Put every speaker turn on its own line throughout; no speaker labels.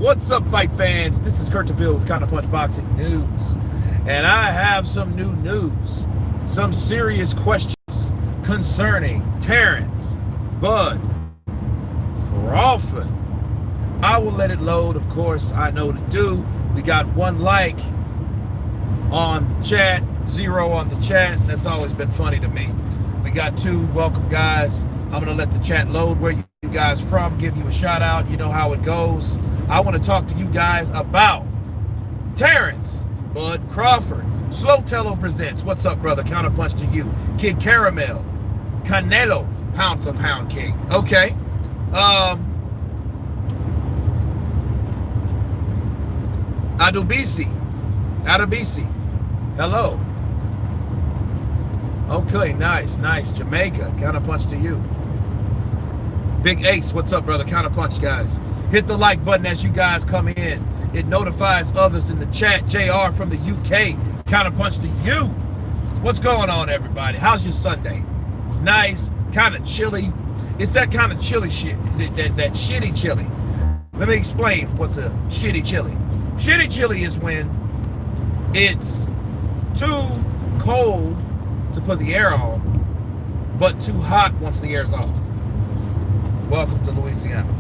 What's up, fight fans? This is Kurt DeVille with Counterpunch Boxing News. And I have some new news, some serious questions concerning Terence, Bud, Crawford. I will let it load, of course, I know to do. We got 1 like on the chat, 0 on the chat. That's always been funny to me. We got 2, welcome guys. I'm gonna let the chat load. Where you guys from? Give you a shout out. You know how it goes. I want to talk to you guys about Terence, Bud Crawford. Slow Tello presents. What's up, brother? Counterpunch to you. Kid Caramel, Canelo, pound for pound king. Okay. Adubisi. Hello. Okay, nice. Jamaica, counterpunch to you. Big Ace, what's up, brother? Counterpunch, guys. Hit the like button as you guys come in. It notifies others in the chat. JR from the UK, counterpunch to you. What's going on, everybody? How's your Sunday? It's nice, kind of chilly. It's that kind of chilly shit, that shitty chili. Let me explain what's a shitty chili. Shitty chili is when it's too cold to put the air on, but too hot once the air's off. Welcome to Louisiana.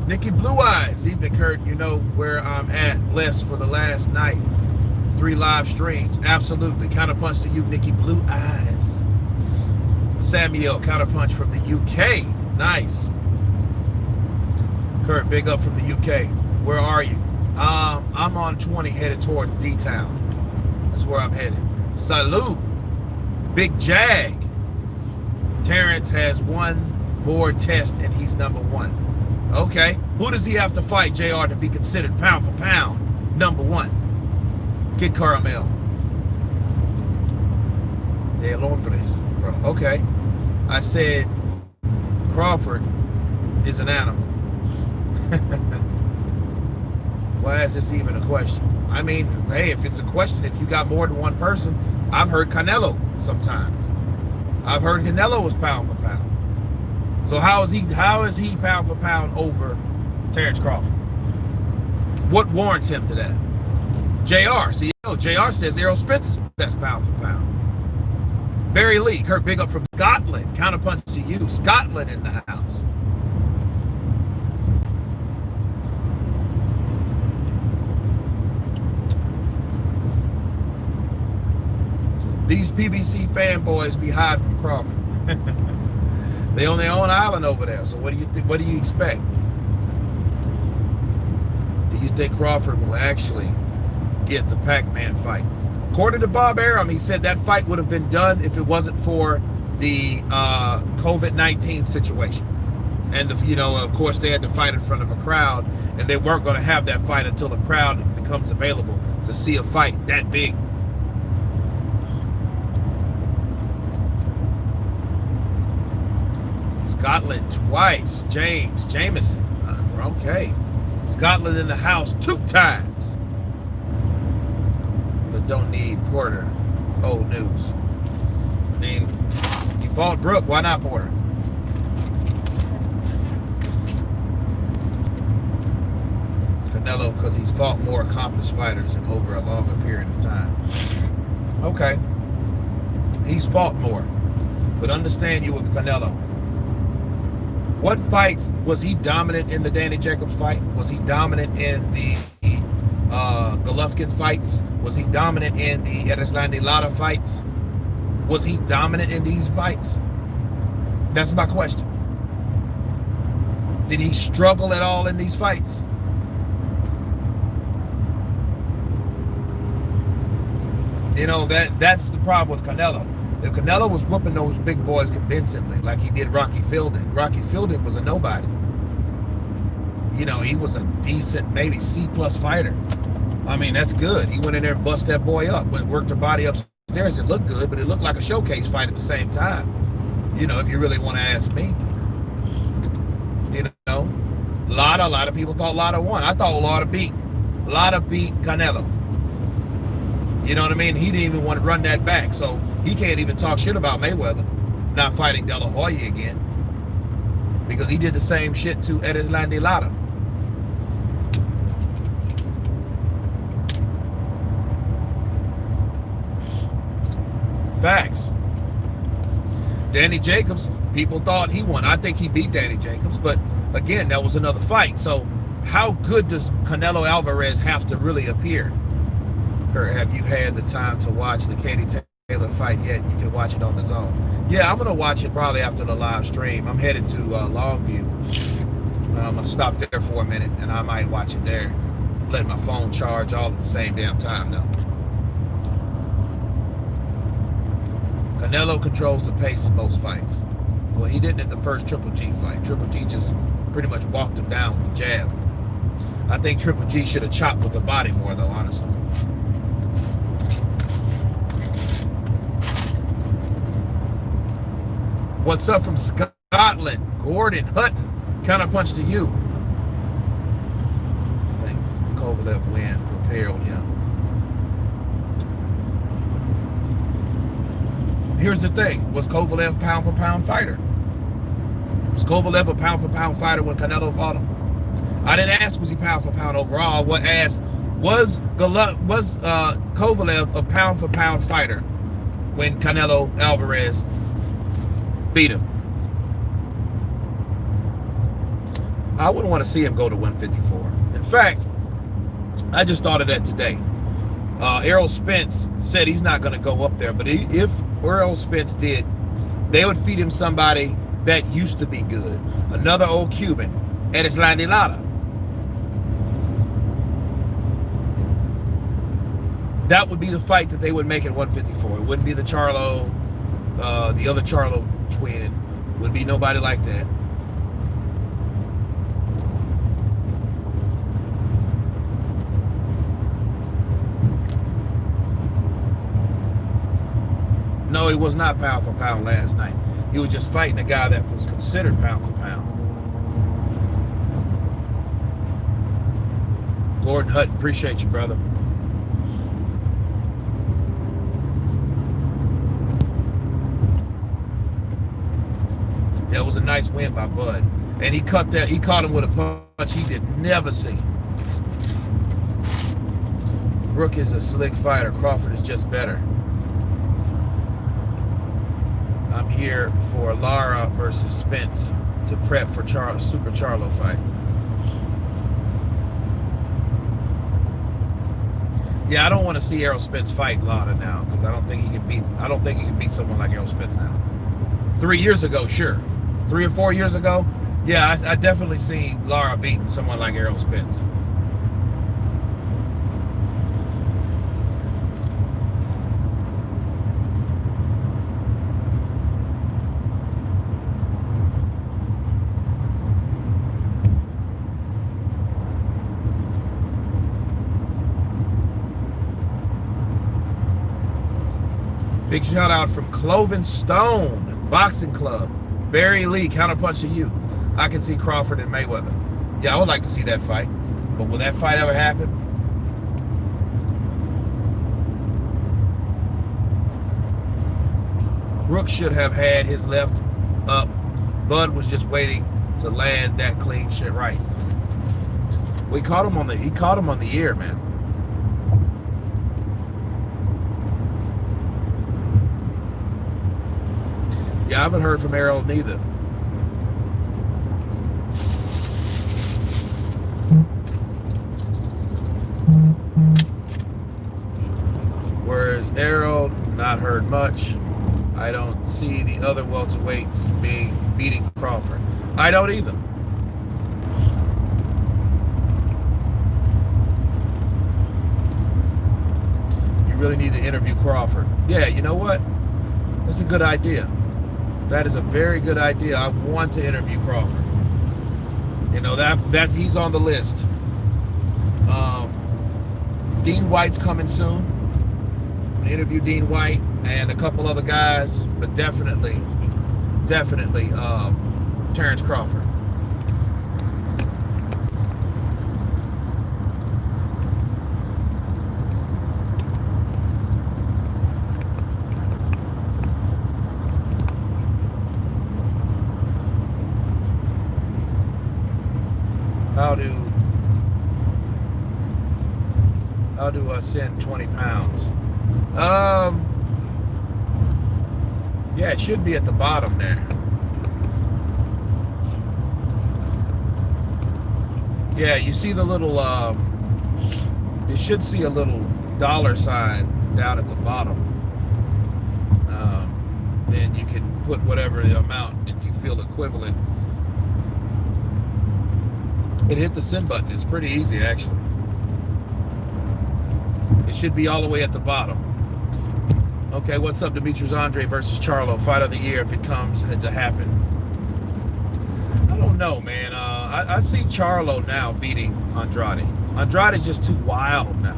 Nikki Blue Eyes, evening Kurt, you know where I'm at. Blessed for the last night. 3 live streams, absolutely. Counterpunch to you, Nikki Blue Eyes. Samuel, counterpunch from the UK, nice. Kurt, big up from the UK. Where are you? I'm on 20 headed towards D-Town. That's where I'm headed. Salute. Big Jag. Terence has 1 more test and he's #1. Okay. Who does he have to fight, JR, to be considered pound for pound #1? Kid Caramel. De Londres. Bro. Okay. I said Crawford is an animal. Why is this even a question? I mean, hey, if it's a question, if you got more than 1 person, I've heard Canelo sometimes. I've heard Canelo was pound for pound. So how is he pound for pound over Terence Crawford? What warrants him to that? JR, see, JR says Errol Spence's best pound for pound. Barry Lee, Kurt, big up from Scotland. Counterpunch to you. Scotland in the house. These PBC fanboys be hiding from Crawford. They on their own island over there. So what do you expect? Do you think Crawford will actually get the Pac-Man fight? According to Bob Arum, he said that fight would have been done if it wasn't for the COVID-19 situation. And of course, they had to fight in front of a crowd, and they weren't going to have that fight until the crowd becomes available to see a fight that big. Scotland twice. Jameson. Okay. Scotland in the house 2 times. But don't need Porter. Old news. I mean, he fought Brooke. Why not Porter? Canelo, because he's fought more accomplished fighters in over a longer period of time. Okay. He's fought more. But understand you with Canelo. What fights was he dominant in? The Danny Jacobs fight? Was he dominant in the Golovkin fights? Was he dominant in the Erislandy Lara fights? Was he dominant in these fights? That's my question. Did he struggle at all in these fights? That's the problem with Canelo. If Canelo was whooping those big boys convincingly, like he did Rocky Fielding was a nobody. He was a decent, maybe C+ fighter. I mean, that's good. He went in there and bust that boy up, worked her body upstairs. It looked good, but it looked like a showcase fight at the same time. If you really want to ask me. A lot of people thought Lara won. I thought Lara beat Canelo. You know what I mean? He didn't even want to run that back, so he can't even talk shit about Mayweather not fighting De La Hoya again. because he did the same shit to Erislandy Lara. Facts. Danny Jacobs, people thought he won. I think he beat Danny Jacobs, but again, that was another fight. So how good does Canelo Alvarez have to really appear? Or have you had the time to watch the Katie Taylor fight yet? You can watch it on the Zone. Yeah, I'm going to watch it probably after the live stream. I'm headed to Longview. I'm going to stop there for a minute, and I might watch it there. Let my phone charge all at the same damn time, though. Canelo controls the pace in most fights. Well, he didn't at the first Triple G fight. Triple G just pretty much walked him down with the jab. I think Triple G should have chopped with the body more, though, honestly. What's up from Scotland? Gordon Hutton. Counterpunch to you. I think the Kovalev win propelled him. Here's the thing. Was Kovalev pound for pound fighter? Was Kovalev a pound for pound fighter when Canelo fought him? I didn't ask was he pound for pound overall. What asked was Kovalev a pound for pound fighter when Canelo Alvarez beat him? I wouldn't want to see him go to 154. In fact, I just thought of that today. Errol Spence said he's not going to go up there, but if Errol Spence did, they would feed him somebody that used to be good. Another old Cuban, Erislandy Lara. That would be the fight that they would make at 154. It wouldn't be the Charlo, the other Charlo twin. Would be nobody like that. No, he was not pound for pound last night. He was just fighting a guy that was considered pound for pound. Gordon Hutton, appreciate you, brother. Yeah, it was a nice win by Bud. And he caught him with a punch he did never see. Brooke is a slick fighter. Crawford is just better. I'm here for Lara versus Spence to prep for Super Charlo fight. Yeah, I don't want to see Errol Spence fight Lara now because I don't think he can beat someone like Errol Spence now. 3 years ago, sure. 3 or 4 years ago, yeah, I definitely seen Lara beating someone like Errol Spence. Big shout out from Cloven Stone Boxing Club. Barry Lee, counterpunch to you. I can see Crawford and Mayweather. Yeah, I would like to see that fight. But will that fight ever happen? Brooks should have had his left up. Bud was just waiting to land that clean shit right. He caught him on the ear, man. Yeah, I haven't heard from Errol neither. Whereas Errol, not heard much. I don't see the other welterweights beating Crawford. I don't either. You really need to interview Crawford. Yeah, you know what? That's a good idea. That is a very good idea. I want to interview Crawford. You know, that's he's on the list. Dean White's coming soon. I'm gonna interview Dean White and a couple other guys, but definitely Terence Crawford. do I send 20 pounds? Yeah, it should be at the bottom there. Yeah, you see the little, you should see a little dollar sign down at the bottom. Then you can put whatever the amount that you feel equivalent. It hit the send button. It's pretty easy, actually. It should be all the way at the bottom. Okay, what's up, Demetrius Andre versus Charlo? Fight of the year if it comes to happen. I don't know, man. I see Charlo now beating Andrade. Andrade's just too wild now.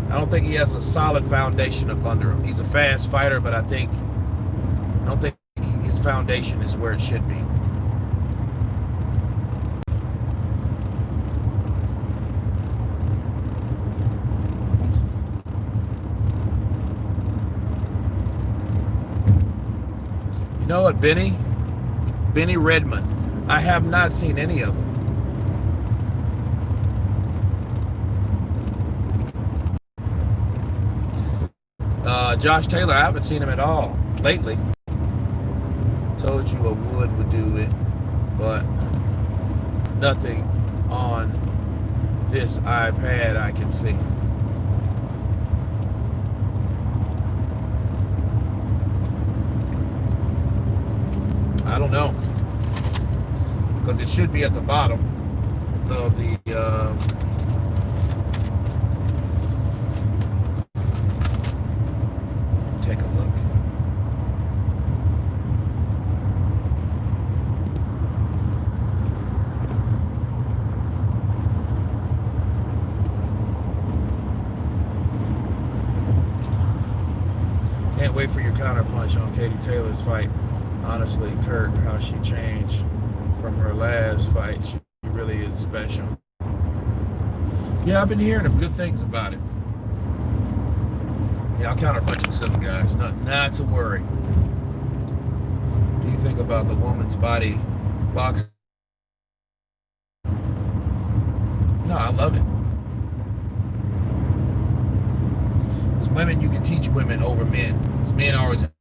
I don't think he has a solid foundation up under him. He's a fast fighter, but I don't think his foundation is where it should be. You know what, Benny Redmond. I have not seen any of them. Josh Taylor, I haven't seen him at all lately. Told you a would do it, but nothing on this iPad I can see. I don't know, because it should be at the bottom of the take a look. Can't wait for your counter punch on Katie Taylor's fight. Honestly, Kurt, how she changed from her last fight. She really is special. Yeah, I've been hearing good things about it. Yeah, I'll counterpunch it soon, guys. Not to worry. What do you think about the woman's body box? No, I love it. Because women, you can teach women over men. Because men always have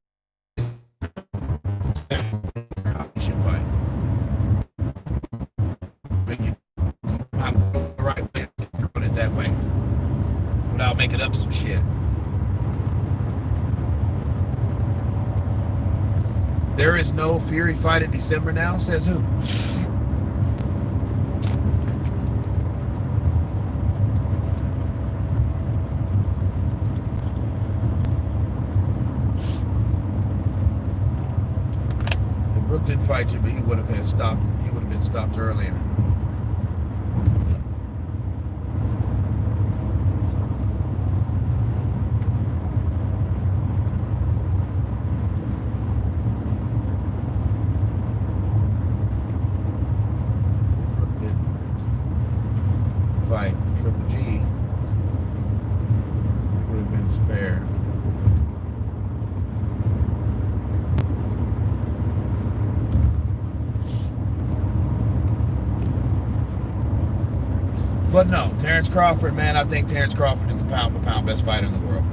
how you should fight. When you have the right way, put it that way, without making up some shit. There is no Fury fight in December now, says who? If Brook didn't fight you, but he would have been stopped. He would have been stopped earlier. Fight Triple G, would have been spared. But no, Terence Crawford, man, I think Terence Crawford is the pound for pound best fighter in the world.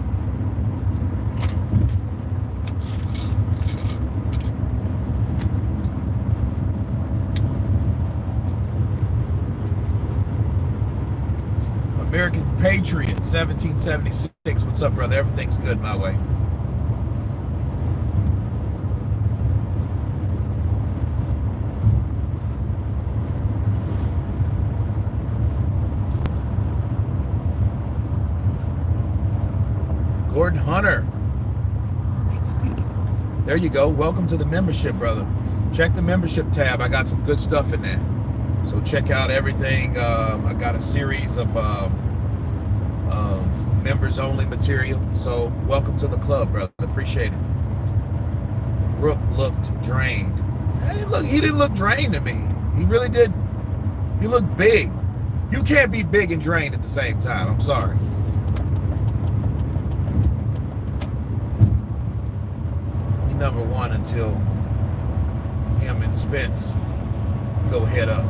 American Patriot, 1776. What's up, brother? Everything's good my way. Gordon Hunter. There you go. Welcome to the membership, brother. Check the membership tab. I got some good stuff in there. So check out everything. I got a series of members only material. So welcome to the club, brother. Appreciate it. Brook looked drained. Hey, look, he didn't look drained to me. He really didn't. He looked big. You can't be big and drained at the same time. I'm sorry. He number one until him and Spence go head up.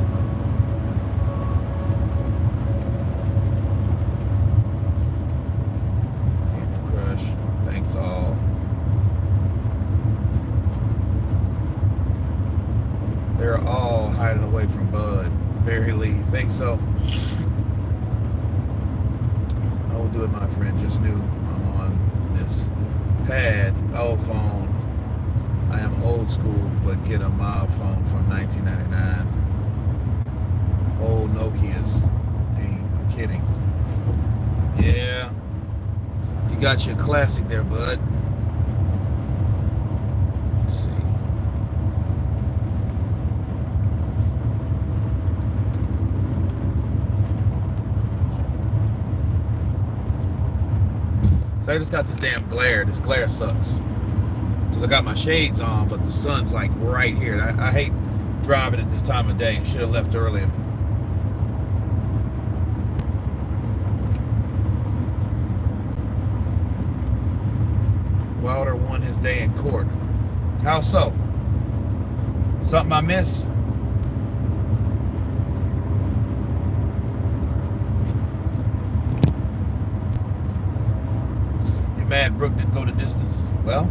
so I will do it, my friend. Just knew I'm on this pad, old phone. I am old school, but get a mild phone from 1999. Old Nokias. Ain't kidding. Yeah. You got your classic there, bud. Let's see. So I just got this damn glare. This glare sucks. Because I got my shades on, but the sun's like right here. I hate driving at this time of day. Should have left earlier. Wilder won his day in court. How so? Something I miss? You mad Brooke didn't go the distance? Well,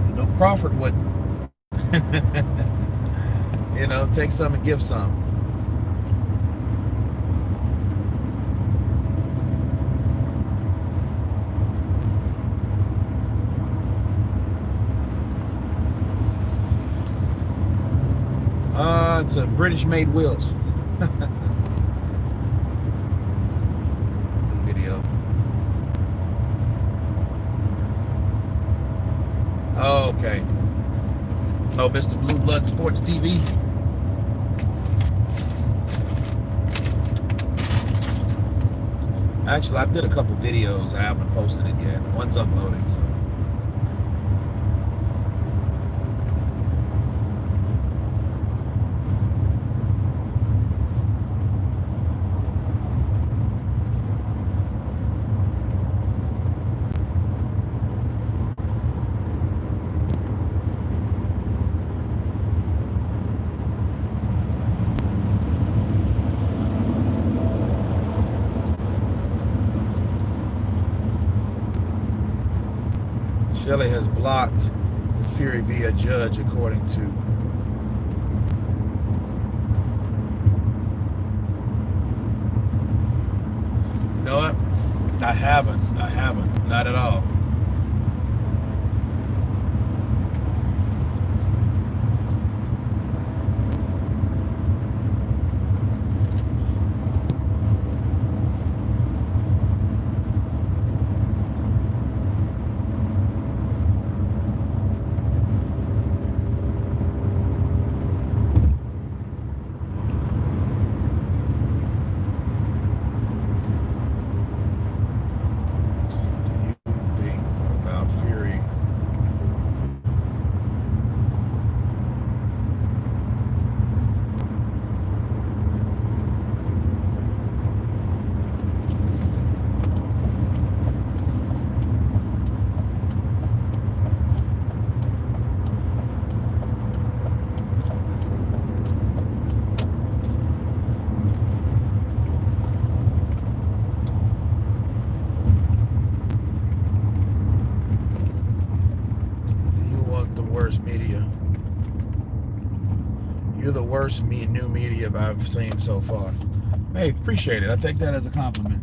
you know Crawford wouldn't. You know, take some and give some. It's a British-made wheels. Video. Oh, okay. Oh, Mr. Blue Blood Sports TV. Actually, I did a couple videos. I haven't posted it yet. One's uploading, so. Shelley has blocked the Fury via judge, according to. You know what? I haven't. Not at all. Media. You're the worst new media I've seen so far. Hey, appreciate it. I take that as a compliment.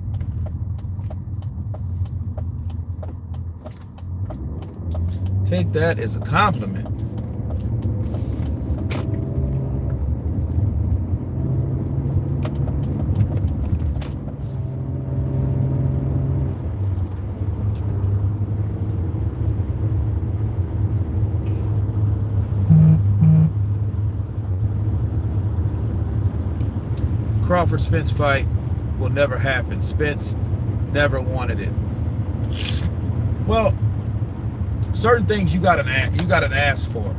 Take that as a compliment. Crawford Spence fight will never happen. Spence never wanted it. Well, certain things you gotta ask for.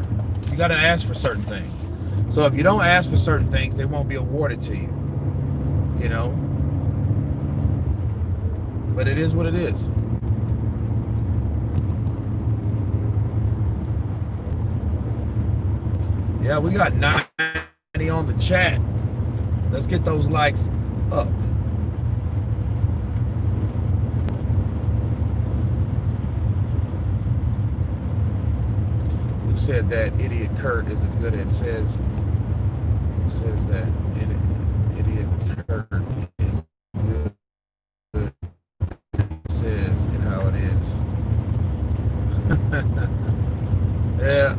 You gotta ask for certain things. So if you don't ask for certain things, they won't be awarded to you. You know? But it is what it is. Yeah, we got 90 on the chat. Let's get those likes up. Who said that idiot Kurt isn't good at says says that idiot Kurt is good. He says it how it is. Yeah.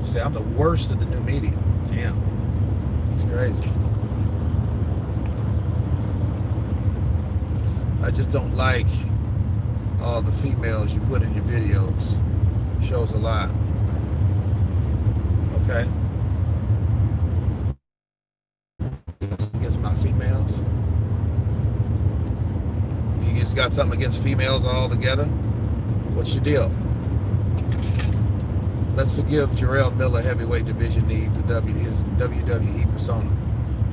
See, I'm the worst of the new media. Damn. It's crazy. I just don't like all the females you put in your videos. Shows a lot. Okay. Against my females. You just got something against females altogether? What's your deal? Let's forgive Jarrell Miller. Heavyweight division needs his WWE persona.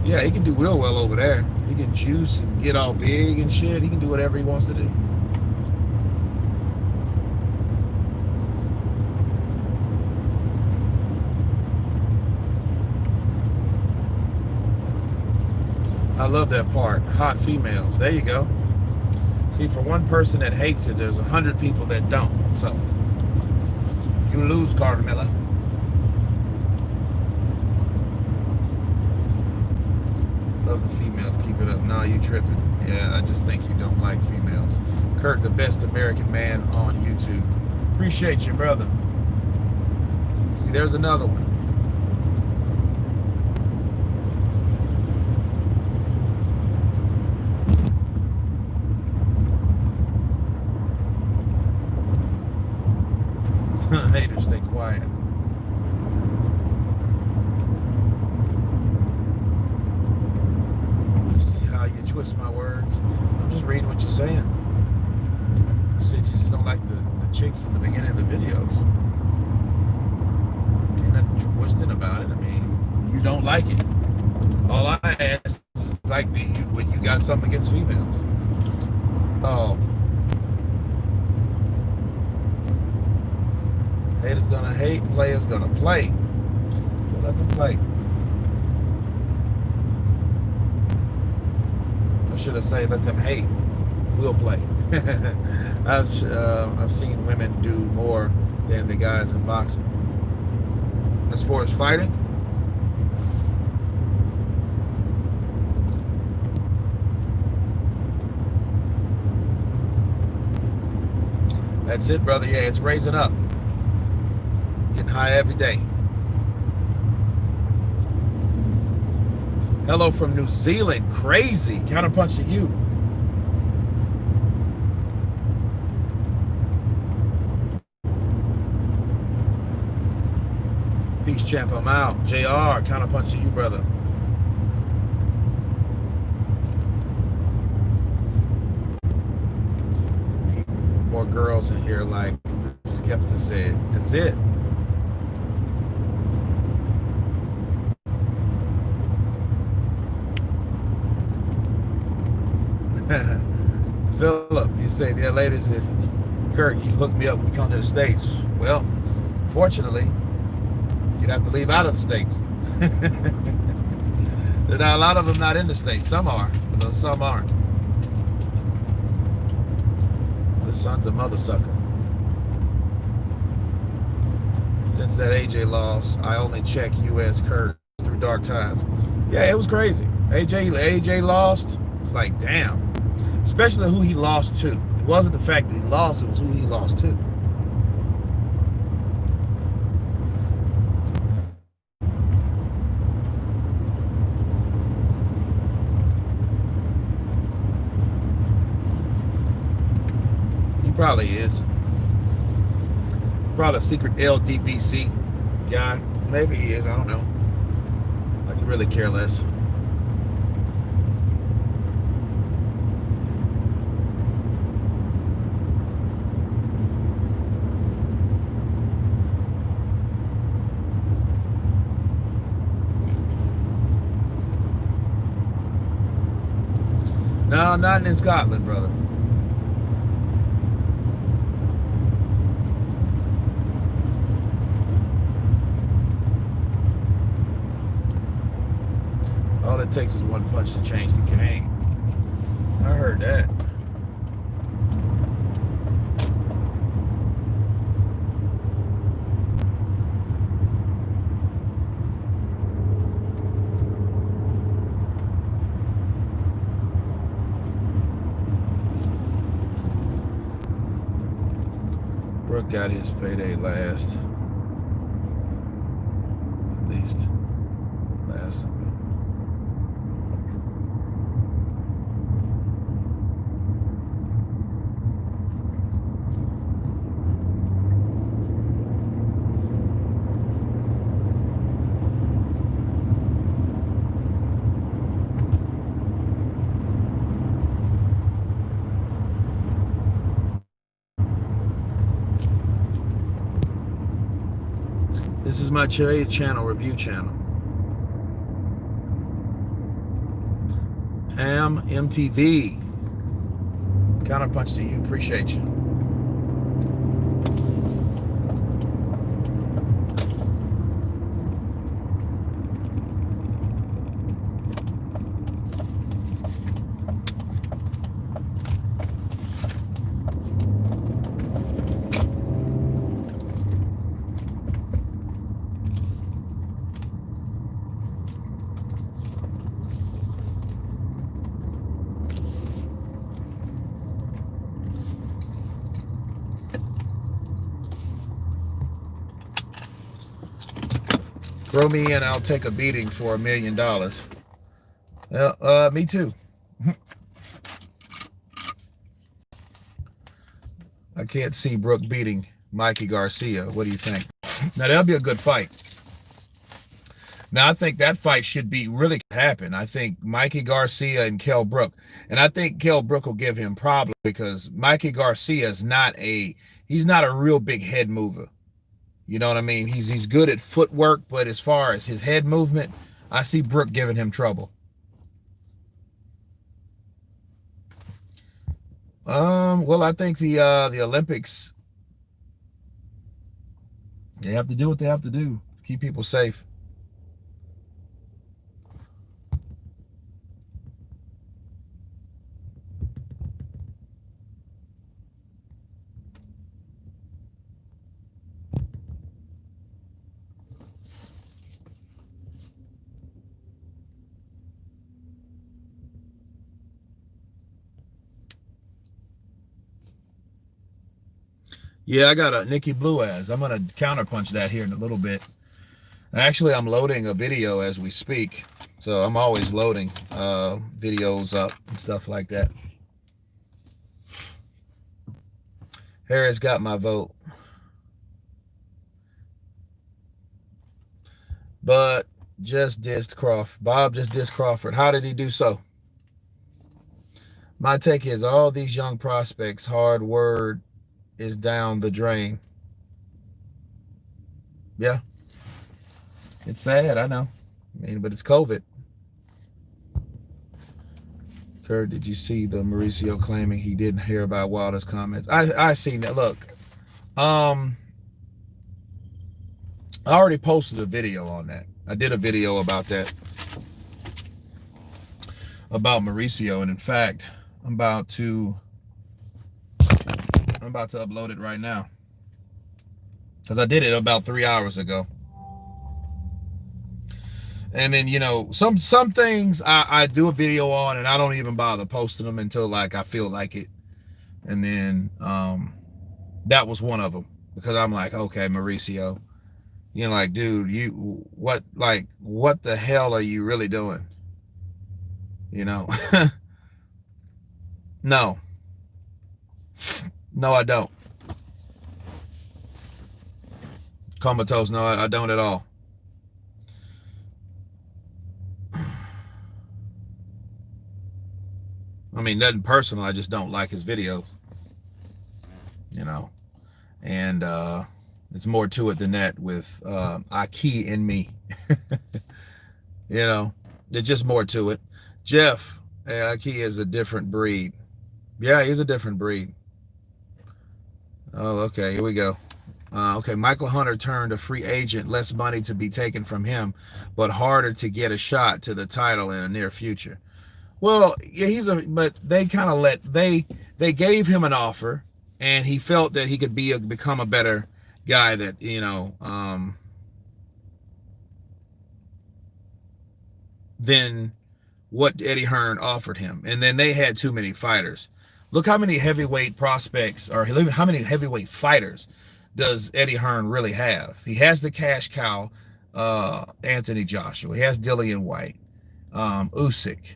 Yeah, he can do real well over there. He can juice and get all big and shit. He can do whatever he wants to do. I love that part. Hot females. There you go. See, for one person that hates it, there's 100 people that don't. So, you lose, Carter Miller. Love the females. Keep it up. Nah, you tripping. Yeah, I just think you don't like females. Kurt, the best American man on YouTube. Appreciate you, brother. See, there's another one. Haters, stay quiet. You see how you twist my words? I'm just reading what you're saying. You said you just don't like the chicks in the beginning of the videos. Ain't nothing twisting about it. I mean, you don't like it. All I ask is like when you got something against females. Oh. Haters gonna hate, players gonna play. We'll let them play. I should have said let them hate. We'll play. I've seen women do more than the guys in boxing. As far as fighting, that's it, brother. Yeah, it's raising up. Getting high every day. Hello from New Zealand. Crazy. Counterpunch to you. Peace, champ. I'm out. JR. Counterpunch to you, brother. Need more girls in here like Skepta said. That's it. Philip, you say, yeah, ladies, Kirk, you hooked me up when we come to the States. Well, fortunately, you'd have to leave out of the States. There are a lot of them not in the States. Some are, but some aren't. The son's a mother sucker. Since that AJ loss, I only check U.S. Kurt through dark times. Yeah, it was crazy. AJ lost. It's like, damn. Especially who he lost to. It wasn't the fact that he lost, it was who he lost to. He probably is. Probably a secret LDBC guy. Maybe he is, I don't know. I could really care less. No, not in Scotland, brother. All it takes is one punch to change the game. I heard that. Brooke got his payday last. At least. Last. This is my channel, review channel. MTV. Counterpunch to you. Appreciate you. Throw me in, I'll take a beating for $1 million. Me too. I can't see Brooke beating Mikey Garcia. What do you think? Now, that'll be a good fight. Now, I think that fight should be really happen. I think Mikey Garcia and Kell Brook. And I think Kell Brook will give him problems because Mikey Garcia is he's not a real big head mover. You know what I mean? He's good at footwork, but as far as his head movement, I see Brooke giving him trouble. Well, I think the Olympics, they have to do what they have to do. Keep people safe. Yeah, I got a Nikki Blue ass. I'm going to counterpunch that here in a little bit. Actually, I'm loading a video as we speak. So I'm always loading videos up and stuff like that. Harris got my vote. But just dissed Crawford. Bob just dissed Crawford. How did he do so? My take is all these young prospects, hard word is down the drain. Yeah. It's sad, I know. I mean, but it's COVID. Kurt, did you see the Mauricio claiming he didn't hear about Wilder's comments? I seen that. Look, I already posted a video on that. I did a video about that, about Mauricio, and in fact, I'm about to upload it right now because I did it about 3 hours ago. And then, you know, some things I do a video on and I don't even bother posting them until like I feel like it. And then that was one of them because I'm like, okay, Mauricio, you know, like, dude, what the hell are you really doing? You know? No, I don't. Comatose, no, I don't at all. I mean, nothing personal. I just don't like his videos, you know, and it's more to it than that with Aki and me. You know, there's just more to it. Jeff, Aki is a different breed. Yeah, he's a different breed. Oh, okay, here we go. Okay, Michael Hunter turned a free agent, less money to be taken from him, but harder to get a shot to the title in the near future. Well, yeah, but they kind of they gave him an offer, and he felt that he could become a better guy that, you know, than what Eddie Hearn offered him. And then they had too many fighters. Look how many heavyweight prospects or how many heavyweight fighters does Eddie Hearn really have? He has the cash cow, Anthony Joshua. He has Dillian White, Usyk.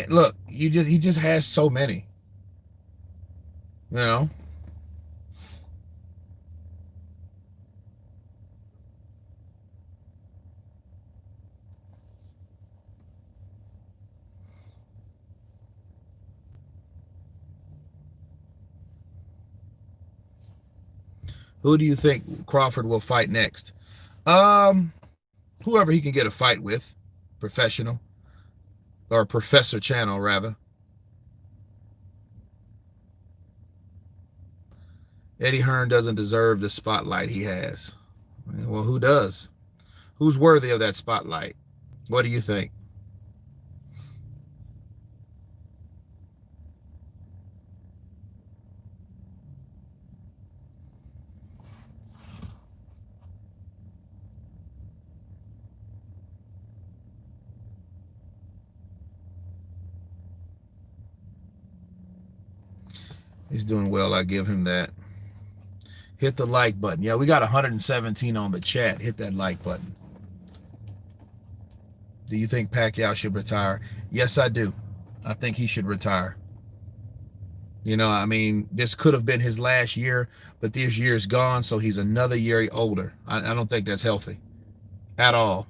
Look, he just has so many. You know. Who do you think Crawford will fight next? Um, Whoever he can get a fight with, professional or Professor Channel rather. Eddie Hearn doesn't deserve the spotlight he has. Well, who does? Who's worthy of that spotlight? What do you think? He's doing well. I give him that. Hit the like button. Yeah, we got 117 on the chat. Hit that like button. Do you think Pacquiao should retire? Yes, I do. I think he should retire. You know, I mean, this could have been his last year, but this year's gone, so he's another year older. I don't think that's healthy at all.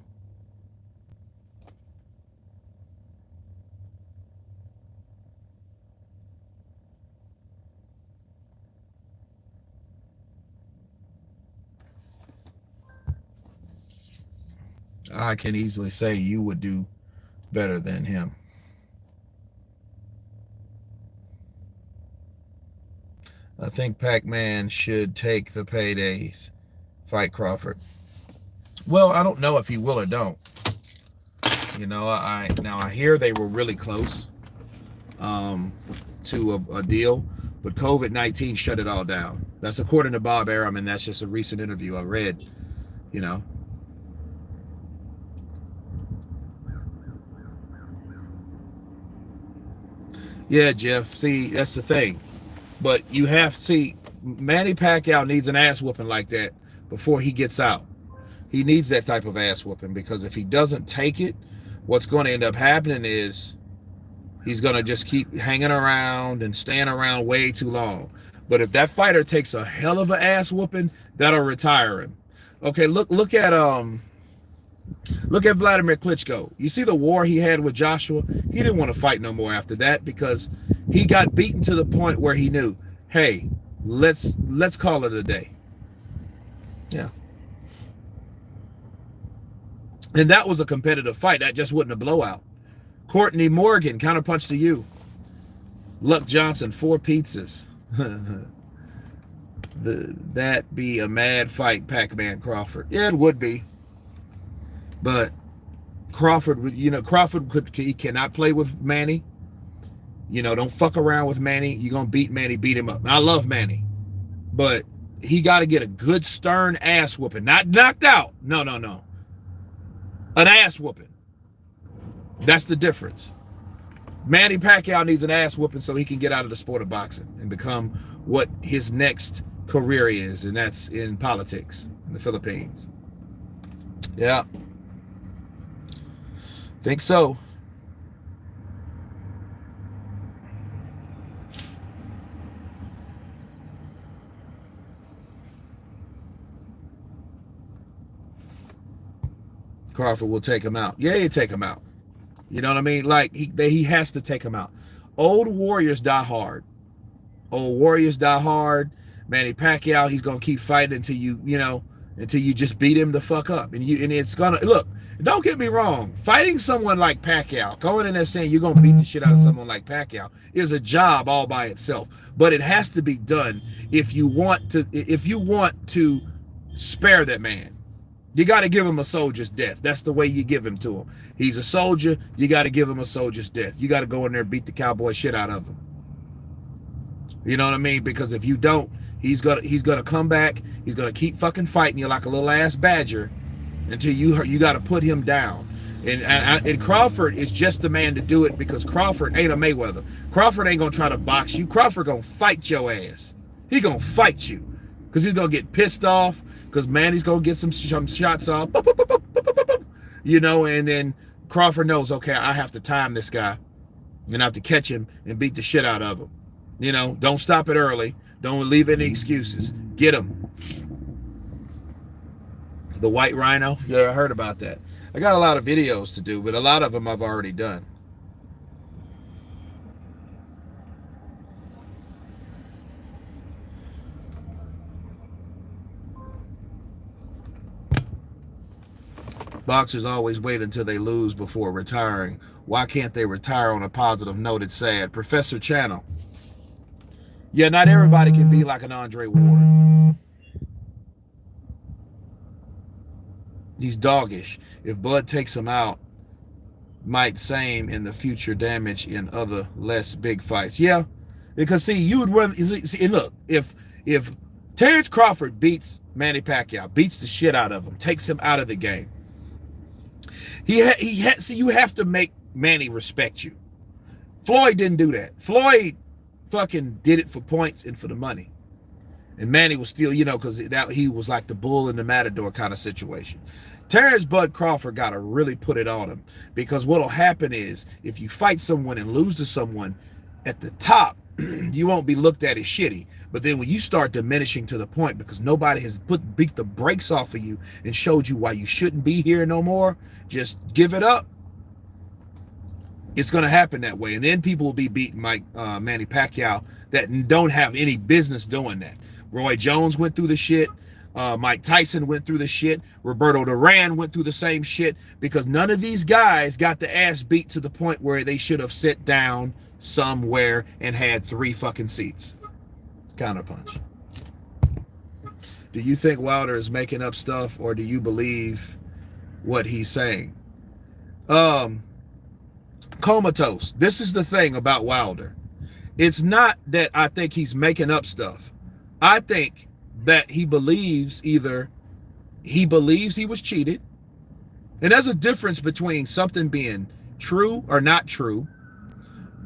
I can easily say you would do better than him. I think Pac-Man should take the paydays, fight Crawford. Well, I don't know if he will or don't. You know, I hear they were really close to a deal, but COVID-19 shut it all down. That's according to Bob Arum, and that's just a recent interview I read. You know. Yeah, Jeff. See, that's the thing. But you have to see, Manny Pacquiao needs an ass whooping like that before he gets out. He needs that type of ass whooping, because if he doesn't take it, what's going to end up happening is he's going to just keep hanging around and staying around way too long. But if that fighter takes a hell of an ass whooping, that'll retire him. Okay, look at Vladimir Klitschko. You see the war he had with Joshua? He didn't want to fight no more after that, because he got beaten to the point where he knew, hey, let's call it a day. Yeah. And that was a competitive fight. That just wasn't a blowout. Courtney Morgan, counterpunch to you. Luck Johnson, 4 pizzas. That be a mad fight, Pac-Man Crawford. Yeah, it would be. But Crawford, you know, he cannot play with Manny. You know, don't fuck around with Manny. You're going to beat Manny, beat him up. And I love Manny. But he got to get a good stern ass whooping. Not knocked out. No. An ass whooping. That's the difference. Manny Pacquiao needs an ass whooping so he can get out of the sport of boxing and become what his next career is, and that's in politics in the Philippines. Yeah. Think so. Crawford will take him out. Yeah, he'll take him out. You know what I mean? Like, he has to take him out. Old warriors die hard. Old warriors die hard. Manny Pacquiao, he's gonna keep fighting until until you just beat him the fuck up. And it's gonna look. Don't get me wrong. Fighting someone like Pacquiao, going in there saying you're gonna beat the shit out of someone like Pacquiao, is a job all by itself. But it has to be done if you want to spare that man. You got to give him a soldier's death. That's the way you give him to him. He's a soldier. You got to give him a soldier's death. You got to go in there and beat the cowboy shit out of him. You know what I mean? Because if you don't, he's gonna come back. He's gonna keep fucking fighting you like a little ass badger until you got to put him down. And Crawford is just the man to do it because Crawford ain't a Mayweather. Crawford ain't gonna try to box you. Crawford gonna fight your ass. He gonna fight you because he's gonna get pissed off because Manny's gonna get some shots off. You know, and then Crawford knows, okay, I have to time this guy and I have to catch him and beat the shit out of him. You know, don't stop it early. Don't leave any excuses. Get him. The white rhino. Yeah, I heard about that. I got a lot of videos to do, but a lot of them I've already done. Boxers always wait until they lose before retiring. Why can't they retire on a positive note? It's sad. Professor Channel. Yeah, not everybody can be like an Andre Ward. He's doggish. If Bud takes him out, might same in the future damage in other less big fights. Yeah, because see, you would run. See, look, if Terence Crawford beats Manny Pacquiao, beats the shit out of him, takes him out of the game, see, you have to make Manny respect you. Floyd didn't do that. Floyd fucking did it for points and for the money. And Manny was still, you know, because he was like the bull in the matador kind of situation. Terence Bud Crawford got to really put it on him, because what'll happen is if you fight someone and lose to someone at the top, you won't be looked at as shitty. But then when you start diminishing to the point because nobody has beat the brakes off of you and showed you why you shouldn't be here no more, just give it up. It's going to happen that way. And then people will be beating Manny Pacquiao that don't have any business doing that. Roy Jones went through the shit. Mike Tyson went through the shit. Roberto Duran went through the same shit, because none of these guys got the ass beat to the point where they should have sat down somewhere and had 3 fucking seats. Counterpunch. Do you think Wilder is making up stuff, or do you believe what he's saying? Comatose. This is the thing about Wilder. It's not that I think he's making up stuff. I think that he believes he was cheated. And there's a difference between something being true or not true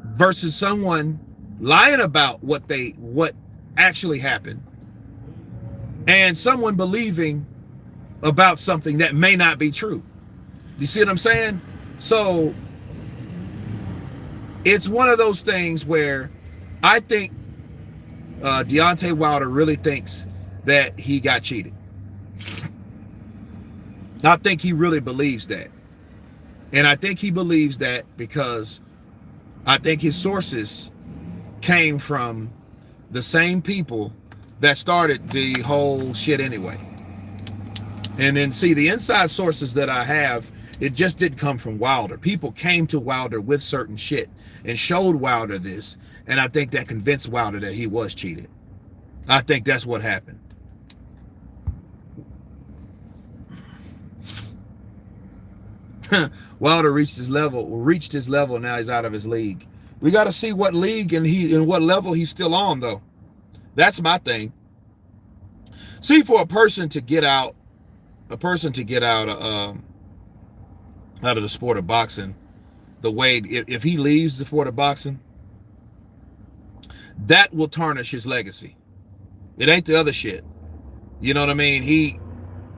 versus someone lying about what actually happened and someone believing about something that may not be true. You see what I'm saying? So it's one of those things where I think Deontay Wilder really thinks that he got cheated. I think he really believes that. And I think he believes that because I think his sources came from the same people that started the whole shit anyway. And then see, the inside sources that I have, it just didn't come from Wilder. People came to Wilder with certain shit and showed Wilder this. And I think that convinced Wilder that he was cheated. I think that's what happened. Wilder reached his level. Now he's out of his league. We got to see what league and what level he's still on, though. That's my thing. See, for a person to get out out of the sport of boxing, the way if he leaves the sport of boxing, that will tarnish his legacy. It ain't the other shit. You know what I mean?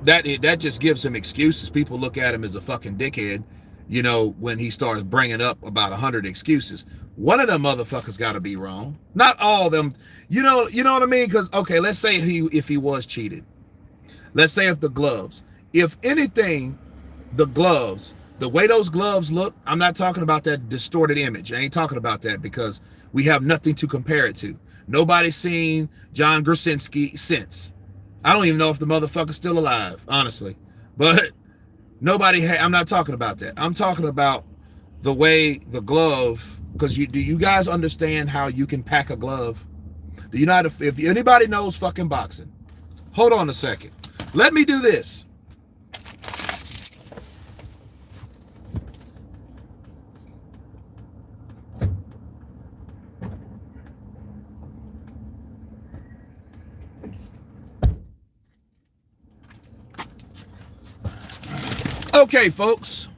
That just gives him excuses. People look at him as a fucking dickhead, you know, when he starts bringing up about 100 excuses. One of them motherfuckers got to be wrong. Not all of them. You know what I mean? Because, okay, let's say if he was cheated. Let's say if anything, the gloves, the way those gloves look, I'm not talking about that distorted image. I ain't talking about that because we have nothing to compare it to. Nobody's seen John Krasinski since. I don't even know if the motherfucker's still alive, honestly. But I'm not talking about that. I'm talking about the way the glove, because do you guys understand how you can pack a glove? Do you know how if anybody knows fucking boxing? Hold on a second. Let me do this. Okay, folks,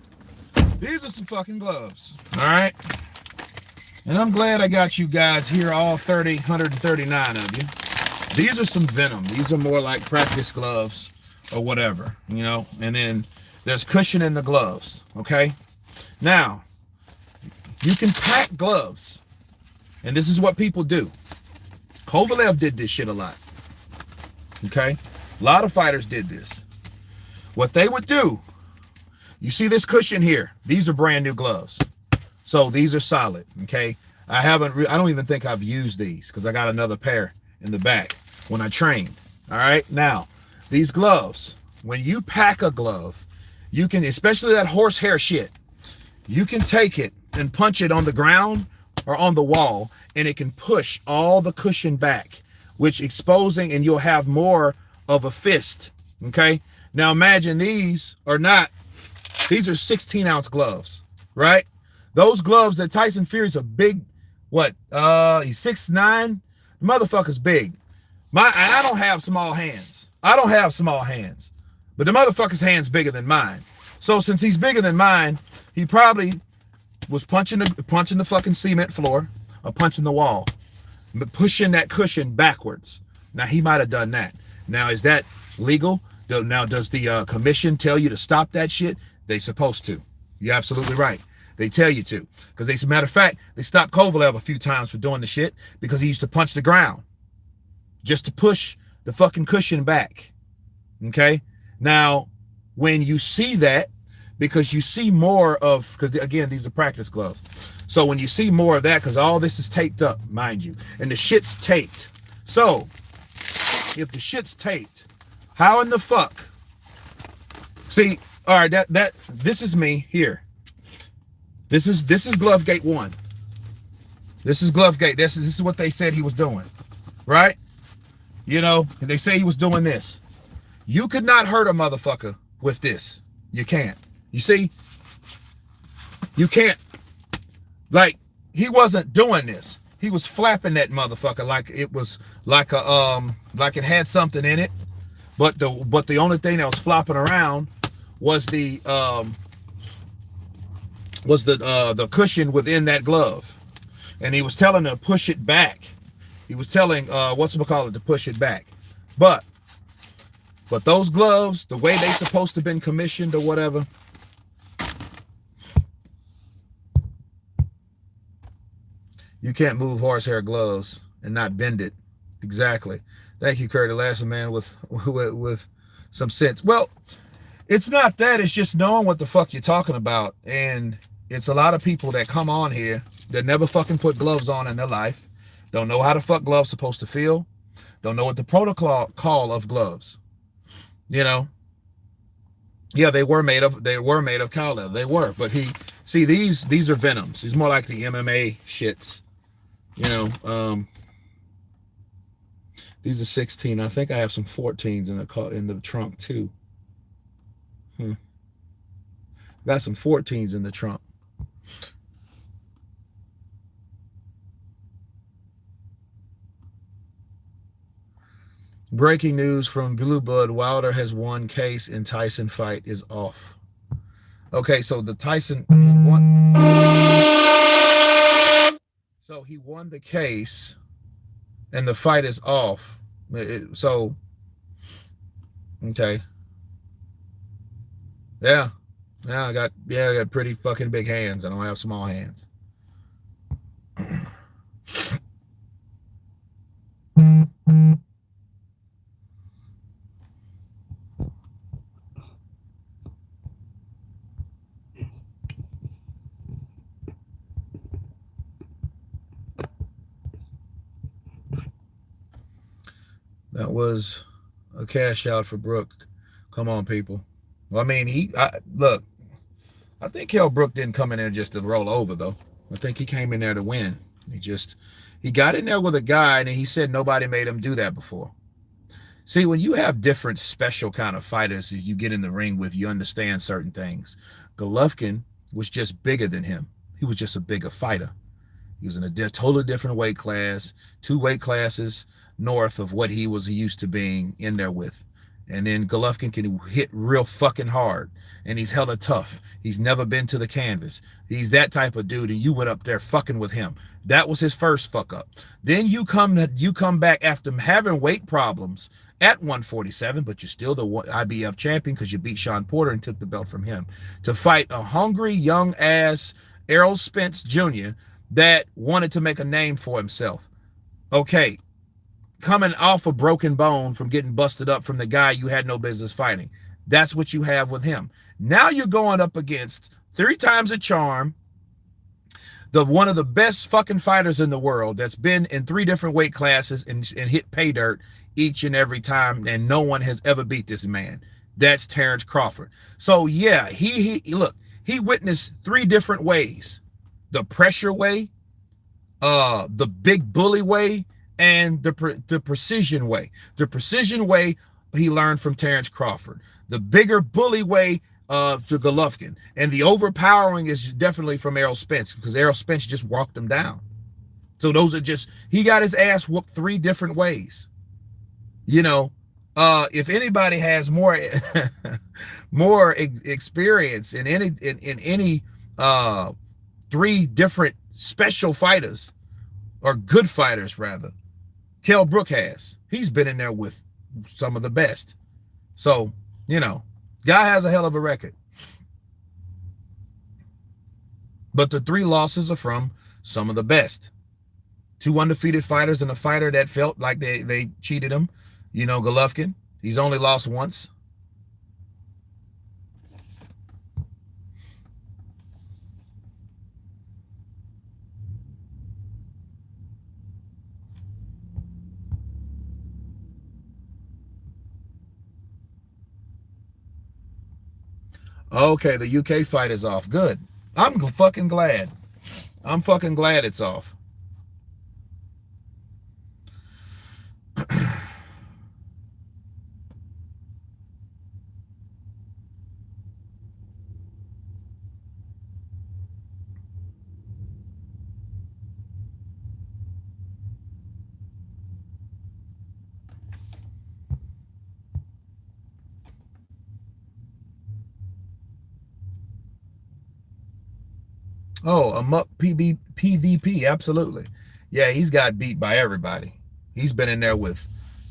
these are some fucking gloves. All right. And I'm glad I got you guys here, all 139 of you. These are some Venom. These are more like practice gloves or whatever, you know. And then there's cushion in the gloves, okay? Now, you can pack gloves. And this is what people do. Kovalev did this shit a lot, okay? A lot of fighters did this. What they would do, you see this cushion here. These are brand new gloves. So these are solid, okay? I don't even think I've used these because I got another pair in the back when I trained. All right, now these gloves, when you pack a glove, you can, especially that horsehair shit, you can take it and punch it on the ground or on the wall, and it can push all the cushion back, which exposing, and you'll have more of a fist. Okay, now imagine these are 16-ounce gloves, right? Those gloves that Tyson Fury's a big, he's 6'9", the motherfucker's big. I don't have small hands. But the motherfucker's hand's bigger than mine. So since he's bigger than mine, he probably was punching the fucking cement floor or punching the wall, but pushing that cushion backwards. Now he might have done that. Now is that legal? Now does the commission tell you to stop that shit? They supposed to. You're absolutely right. They tell you to. Because as a matter of fact, they stopped Kovalev a few times for doing the shit because he used to punch the ground just to push the fucking cushion back. Okay? Now, when you see that, because you see more of, because again, these are practice gloves. So when you see more of that, because all this is taped up, mind you, and the shit's taped. So, if the shit's taped, how in the fuck? See, all right, this is me here. This is glove gate 1. This is glove gate. This is what they said he was doing, right? You know, they say he was doing this. You could not hurt a motherfucker with this. You can't. You see? You can't. Like, he wasn't doing this. He was flapping that motherfucker like it was like it had something in it. But the only thing that was flopping around was the cushion within that glove. And he was telling her to push it back. He was telling to push it back. But those gloves, the way they supposed to have been commissioned or whatever, you can't move horsehair gloves and not bend it. Exactly. Thank you, Curry, the last man with some sense. Well, it's not that. It's just knowing what the fuck you're talking about. And it's a lot of people that come on here that never fucking put gloves on in their life. Don't know how the fuck gloves supposed to feel. Don't know what the protocol of gloves. You know. Yeah, they were made of cow leather. They were, but these are Venoms. These more like the MMA shits. You know, these are 16. I think I have some 14s in the trunk too. Got some 14s in the trunk. Breaking news from Blue Blood: Wilder has won case in Tyson fight is off. Okay, so the Tyson won. So he won the case, and the fight is off. Okay. Yeah, I got pretty fucking big hands. I don't have small hands. That was a cash out for Brook. Come on, people. Well, I mean, look, I think Kell Brook didn't come in there just to roll over, though. I think he came in there to win. He got in there with a guy, and he said nobody made him do that before. See, when you have different special kind of fighters that you get in the ring with, you understand certain things. Golovkin was just bigger than him. He was just a bigger fighter. He was in a totally different weight class, 2 weight classes north of what he was used to being in there with. And then Golovkin can hit real fucking hard. And he's hella tough. He's never been to the canvas. He's that type of dude, and you went up there fucking with him. That was his first fuck up. Then you come back after having weight problems at 147, but you're still the IBF champion because you beat Sean Porter and took the belt from him, to fight a hungry young ass Errol Spence Jr. that wanted to make a name for himself. Okay, coming off a broken bone from getting busted up from the guy you had no business fighting. That's what you have with him. Now you're going up against 3 times a charm, one of the best fucking fighters in the world that's been in 3 different weight classes and hit pay dirt each and every time, and no one has ever beat this man. That's Terence Crawford. So yeah, he witnessed 3 different ways: the pressure way, the big bully way, and the precision way. The precision way he learned from Terence Crawford. The bigger bully way to Golovkin, and the overpowering is definitely from Errol Spence, because Errol Spence just walked him down. So those are just, he got his ass whooped 3 different ways. You know, if anybody has more experience in any 3 different special fighters, or good fighters rather, Kell Brook has. He's been in there with some of the best. So, you know, guy has a hell of a record. But the 3 losses are from some of the best. 2 undefeated fighters and a fighter that felt like they cheated him. You know, Golovkin, he's only lost once. Okay, the UK fight is off. Good. I'm fucking glad. I'm fucking glad it's off. Oh, a Muck PvP, absolutely. Yeah, he's got beat by everybody. He's been in there with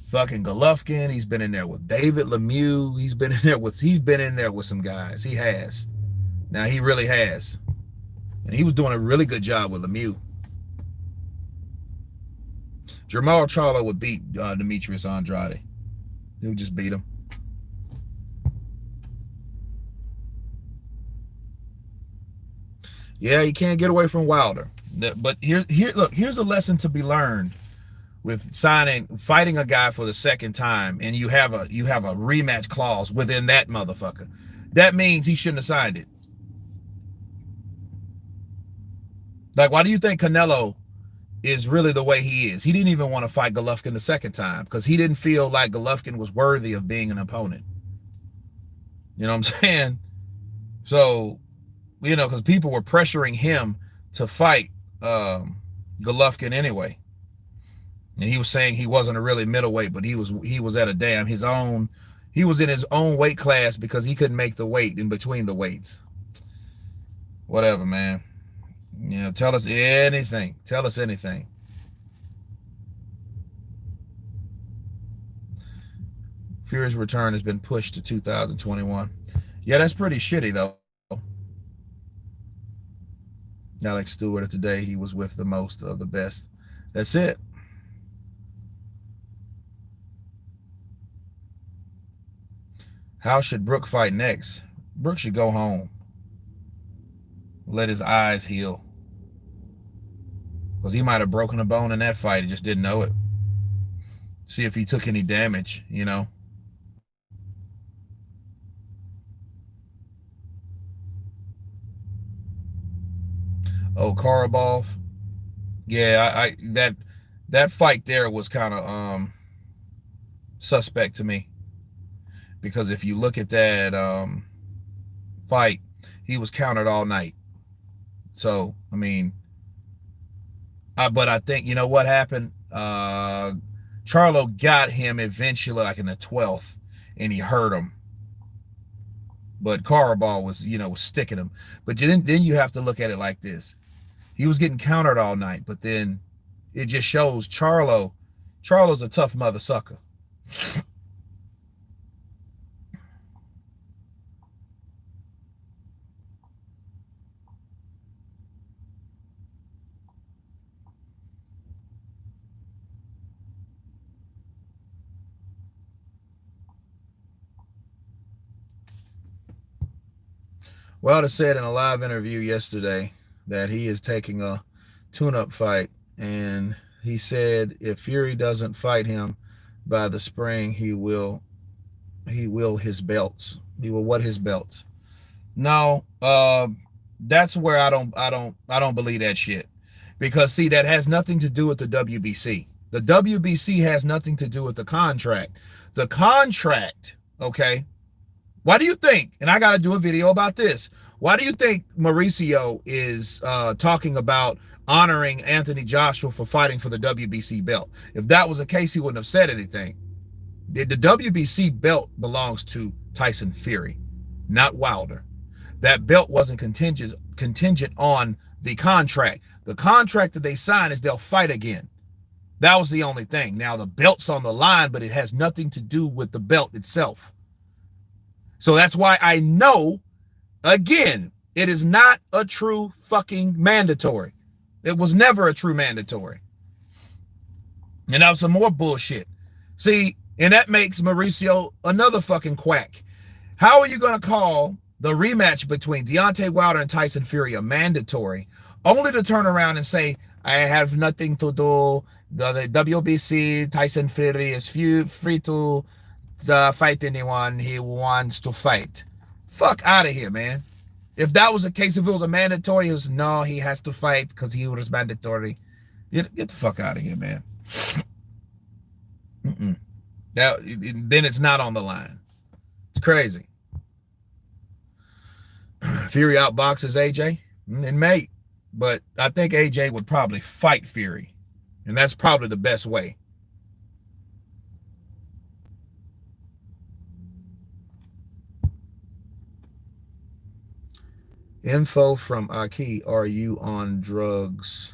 fucking Golovkin. He's been in there with David Lemieux. He's been in there with some guys. He has. Now he really has. And he was doing a really good job with Lemieux. Jermall Charlo would beat Demetrius Andrade. He would just beat him. Yeah, he can't get away from Wilder. But here's a lesson to be learned with fighting a guy for the second time, and you have a rematch clause within that motherfucker. That means he shouldn't have signed it. Like, why do you think Canelo is really the way he is? He didn't even want to fight Golovkin the second time because he didn't feel like Golovkin was worthy of being an opponent. You know what I'm saying? So, you know, because people were pressuring him to fight Golovkin anyway. And he was saying he wasn't a really middleweight, but he was at a damn he was in his own weight class because he couldn't make the weight in between the weights. Whatever, man. You know, tell us anything. Tell us anything. Fury's return has been pushed to 2021. Yeah, that's pretty shitty though. Alex Stewart of today, he was with the most of the best. That's it. How should Brook fight next? Brook should go home. Let his eyes heal. Because he might have broken a bone in that fight. He just didn't know it. See if he took any damage, you know. Oh, Karabov. Yeah, that fight there was kind of suspect to me. Because if you look at that fight, he was countered all night. So, I mean, but I think, you know what happened? Charlo got him eventually, like in the 12th, and he hurt him. But Carball was, was sticking him. But then you have to look at it like this. He was getting countered all night, but then it just shows Charlo's a tough mother sucker. Wilder said in a live interview yesterday that he is taking a tune-up fight, and he said if Fury doesn't fight him by the spring, he will his belts. He will what his belts. No, that's where I don't believe that shit. Because see, that has nothing to do with the WBC. The WBC has nothing to do with the contract. The contract, okay? Why do you think, and I got to do a video about this, why do you think Mauricio is talking about honoring Anthony Joshua for fighting for the WBC belt? If that was the case, he wouldn't have said anything. The WBC belt belongs to Tyson Fury, not Wilder. That belt wasn't contingent on the contract. The contract that they sign is they'll fight again. That was the only thing. Now the belt's on the line, but it has nothing to do with the belt itself. So that's why I know, again, it is not a true fucking mandatory. It was never a true mandatory. And that was some more bullshit. See, and that makes Mauricio another fucking quack. How are you going to call the rematch between Deontay Wilder and Tyson Fury a mandatory, only to turn around and say, I have nothing to do. The WBC, Tyson Fury is free to fight anyone he wants to fight. Fuck out of here, man. If that was the case, if it was a mandatory, it was no, he has to fight because he was mandatory. Get the fuck out of here, man. Then it's not on the line. It's crazy. Fury outboxes AJ and mate, but I think AJ would probably fight Fury, and that's probably the best way. Info from Aki, are you on drugs?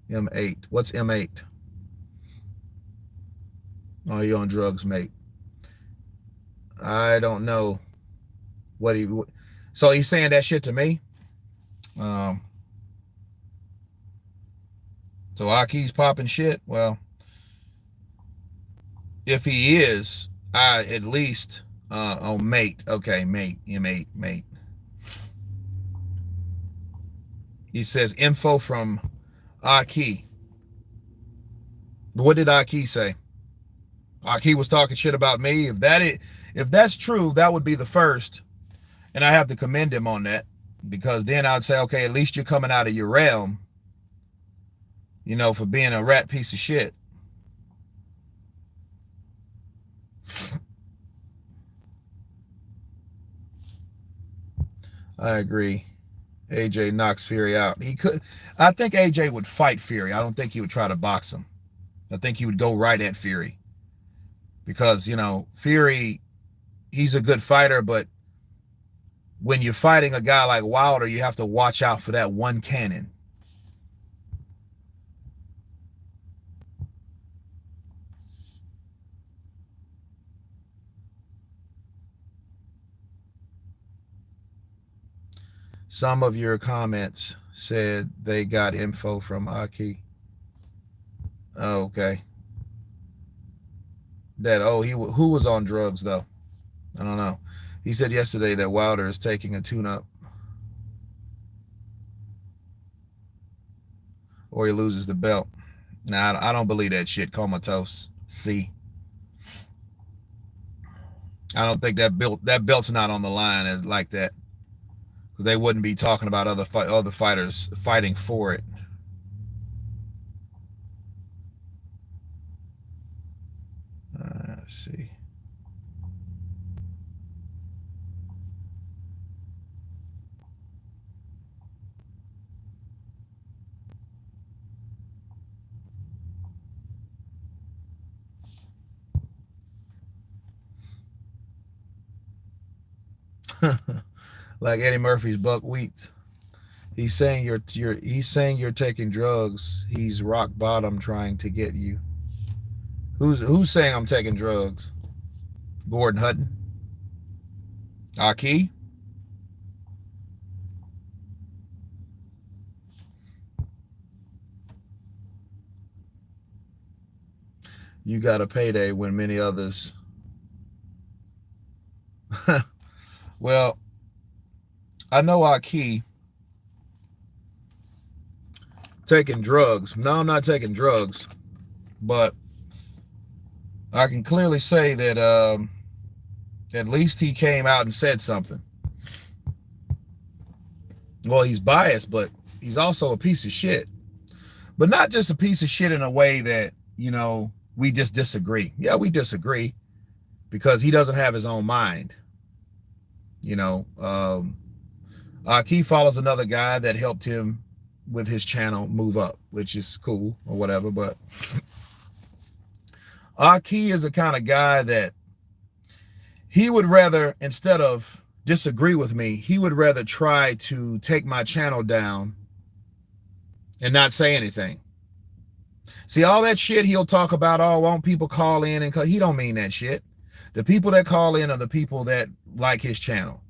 M8. What's M8? Are you on drugs, mate? I don't know what he. So he's saying that shit to me. So Aki's popping shit. Well, if he is, I at least mate. Okay, mate, M8. He says info from Aki. What did Aki say? Aki was talking shit about me. If that's true, that would be the first. And I have to commend him on that, because then I'd say, okay, at least you're coming out of your realm, for being a rat piece of shit. I agree. AJ knocks Fury out. I think AJ would fight Fury. I don't think he would try to box him. I think he would go right at Fury. Because, Fury, he's a good fighter, but when you're fighting a guy like Wilder, you have to watch out for that one cannon. Some of your comments said they got info from Aki. Oh, okay. Who was on drugs though? I don't know. He said yesterday that Wilder is taking a tune-up, or he loses the belt. Nah, I don't believe that shit. Comatose. See, I don't think that belt's not on the line as like that, because they wouldn't be talking about other fighters fighting for it. Let's see. Like Eddie Murphy's buckwheat. He's saying you're taking drugs. He's rock bottom trying to get you. Who's saying I'm taking drugs? Gordon Hutton? Aki? You got a payday when many others. Well, I know Aki taking drugs. No, I'm not taking drugs, but I can clearly say that at least he came out and said something. Well, he's biased, but he's also a piece of shit. But not just a piece of shit in a way that, we just disagree. Yeah, we disagree because he doesn't have his own mind. Aki follows another guy that helped him with his channel move up, which is cool or whatever. But Aki is the kind of guy that he would rather, instead of disagree with me, he would rather try to take my channel down and not say anything. See, all that shit he'll talk about, oh, won't people call in? And he don't mean that shit. The people that call in are the people that like his channel.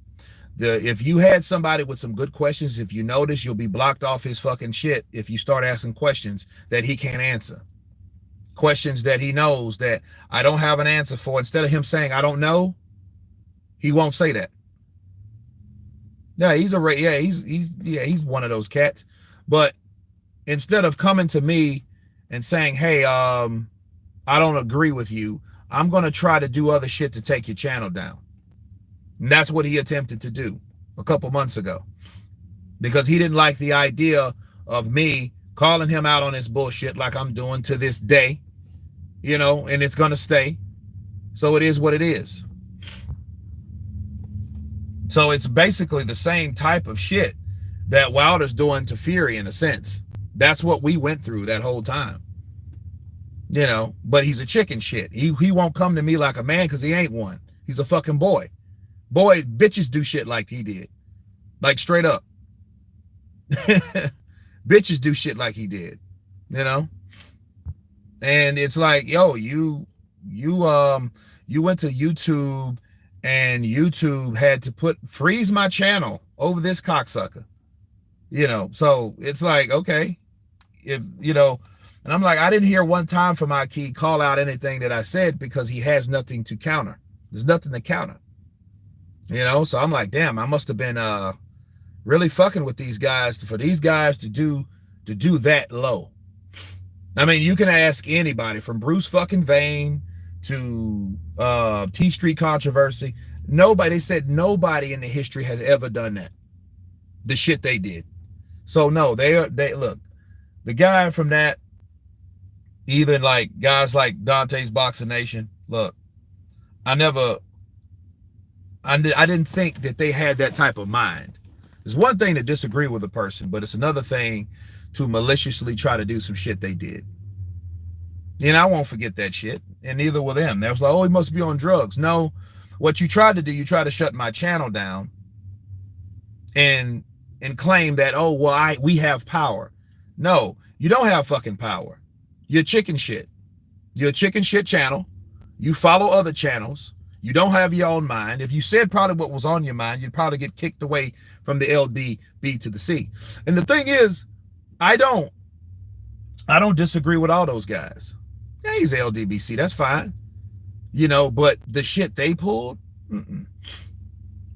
If you had somebody with some good questions, if you notice, you'll be blocked off his fucking shit if you start asking questions that he can't answer. Questions that he knows that I don't have an answer for. Instead of him saying, I don't know, he won't say that. Yeah, he's one of those cats. But instead of coming to me and saying, hey, I don't agree with you, I'm going to try to do other shit to take your channel down. And that's what he attempted to do a couple months ago, because he didn't like the idea of me calling him out on his bullshit like I'm doing to this day, and it's going to stay. So it is what it is. So it's basically the same type of shit that Wilder's doing to Fury in a sense. That's what we went through that whole time. But he's a chicken shit. He won't come to me like a man because he ain't one. He's a fucking boy. Boy, bitches do shit like he did. Like straight up. Bitches do shit like he did. And it's like, yo, you went to YouTube and YouTube had to freeze my channel over this cocksucker. So it's like, okay, and I'm like, I didn't hear one time from Aki call out anything that I said because he has nothing to counter. There's nothing to counter. So I'm like, damn, I must have been really fucking with these guys for these guys to do that low. I mean, you can ask anybody from Bruce fucking Vane to T Street Controversy. They said nobody in the history has ever done that. The shit they did. So no, they look, the guy from that, even like guys like Dante's Boxing Nation, look, I didn't think that they had that type of mind. It's one thing to disagree with a person, but it's another thing to maliciously try to do some shit they did. I won't forget that shit, and neither will them. They was like, oh, he must be on drugs. No, what you tried to do, you tried to shut my channel down and claim that, oh, well, we have power. No, you don't have fucking power. You're chicken shit. You're a chicken shit channel. You follow other channels. You don't have your own mind. If you said probably what was on your mind, you'd probably get kicked away from the LDB to the C. And the thing is, I don't disagree with all those guys. Yeah, he's LDBC. That's fine. But the shit they pulled,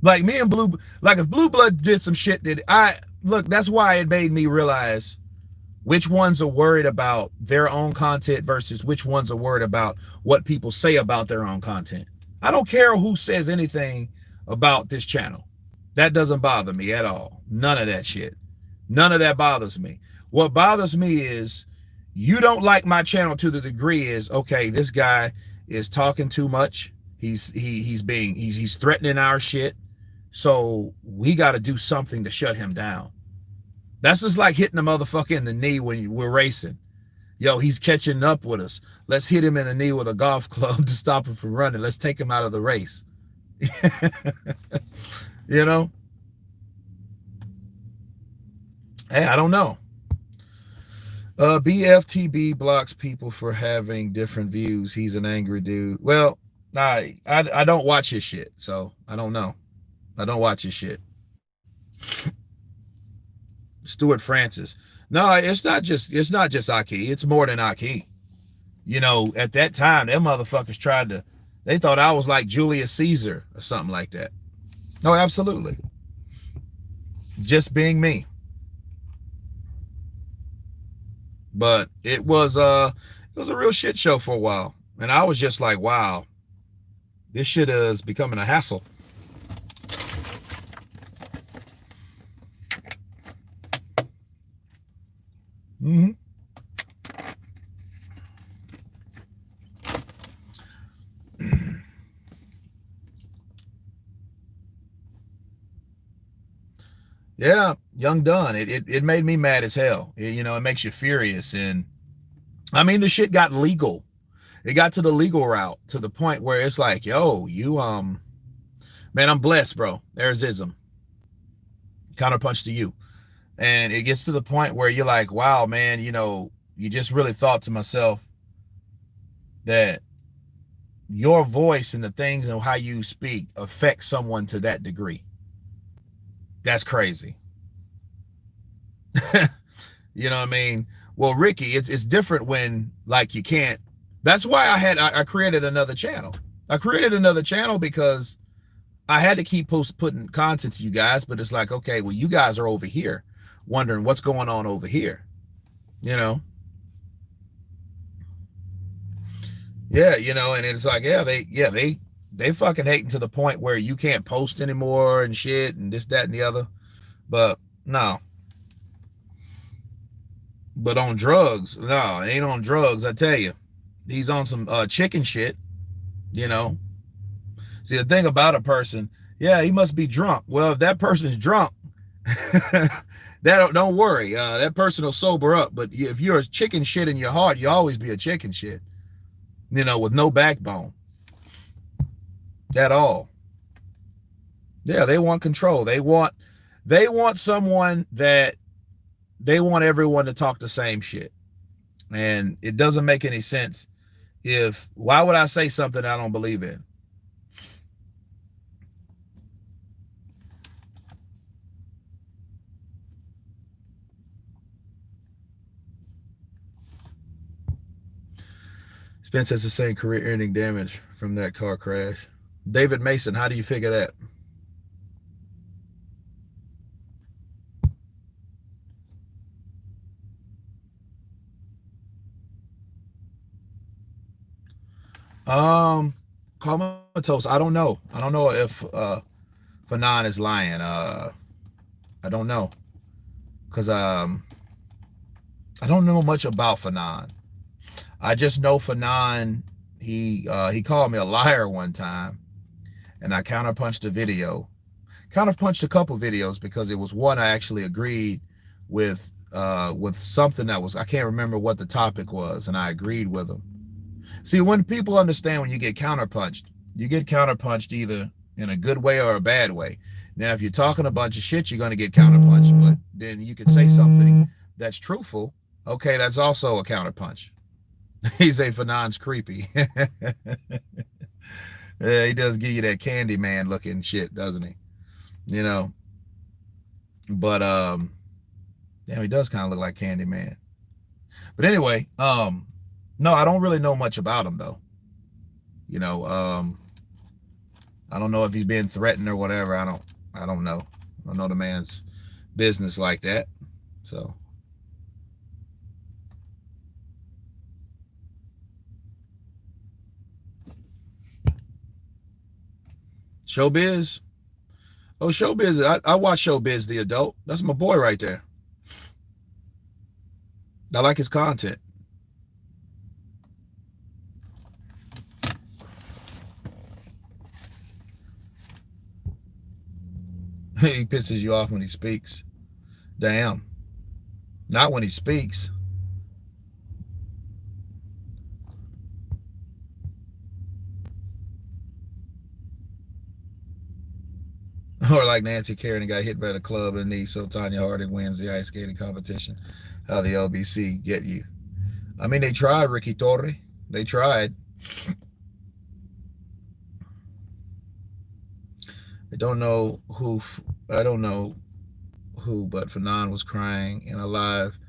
like me and if Blue Blood did some shit that's why it made me realize which ones are worried about their own content versus which ones are worried about what people say about their own content. I don't care who says anything about this channel. That doesn't bother me at all. None of that shit. None of that bothers me. What bothers me is you don't like my channel to the degree is, okay, this guy is talking too much. He's threatening our shit. So we got to do something to shut him down. That's just like hitting a motherfucker in the knee when we're racing. Yo, he's catching up with us. Let's hit him in the knee with a golf club to stop him from running. Let's take him out of the race. You know, hey, I don't know. BFTB blocks people for having different views. He's an angry dude. Well, I don't watch his shit, so I don't know. I don't watch his shit. Stuart Francis. No, it's not just Aki. It's more than Aki. You know, at that time, them motherfuckers tried to. They thought I was like Julius Caesar or something like that. No, absolutely. Just being me. But it was a real shit show for a while. And I was just like, wow, this shit is becoming a hassle. Mm-hmm. Yeah, Young Dunn. It made me mad as hell. You know, it makes you furious. And I mean, the shit got legal. It got to the legal route to the point where it's like, yo, you man, I'm blessed, bro. There's ism. Counterpunch to you. And it gets to the point where you're like, wow, man, you know, you just really thought to myself that your voice and the things and how you speak affect someone to that degree. That's crazy. You know what I mean? Well, Ricky, it's different when like you can't. That's why I created another channel. I created another channel because I had to keep putting content to you guys, but it's like, okay, well, you guys are over here wondering what's going on over here. You know? Yeah, you know, and it's like, they fucking hating to the point where you can't post anymore and shit and this, that, and the other. But no. But on drugs, no, it ain't on drugs, I tell you. He's on some chicken shit, you know. See, the thing about a person, yeah, he must be drunk. Well, if that person's drunk, that don't worry. That person will sober up. But if you're a chicken shit in your heart, you always be a chicken shit, you know, with no backbone at all. Yeah, they want control. They want someone that they want everyone to talk the same shit. And it doesn't make any sense if why would I say something I don't believe in? Spence has the same career-ending damage from that car crash. David Mason, how do you figure that? Um, Comatose. I don't know. I don't know if Fanon is lying. I don't know because I don't know much about Fanon. I just know Fanon. He called me a liar one time, and I counterpunched a video. Counterpunched a couple videos because it was one I actually agreed with something that was I can't remember what the topic was, and I agreed with him. See, when people understand when you get counterpunched either in a good way or a bad way. Now, if you're talking a bunch of shit, you're going to get counterpunched, but then you could say something that's truthful. Okay, that's also a counterpunch. He's a Fanon's creepy. Yeah, he does give you that Candyman looking shit, doesn't he? You know, but yeah, he does kind of look like Candyman. But anyway, no, I don't really know much about him though. You know, I don't know if he's being threatened or whatever. I don't know. I don't know the man's business like that. So Showbiz. Oh, Showbiz. I watch Showbiz the adult. That's my boy right there. I like his content. He pisses you off when he speaks. Damn. Not when he speaks. Or like Nancy Kerrigan got hit by the club in the knee, so Tanya Harding wins the ice skating competition. How the LBC get you. I mean, they tried, Ricky Torre. They tried. I don't know who. I don't know who, but Fanon was crying in a live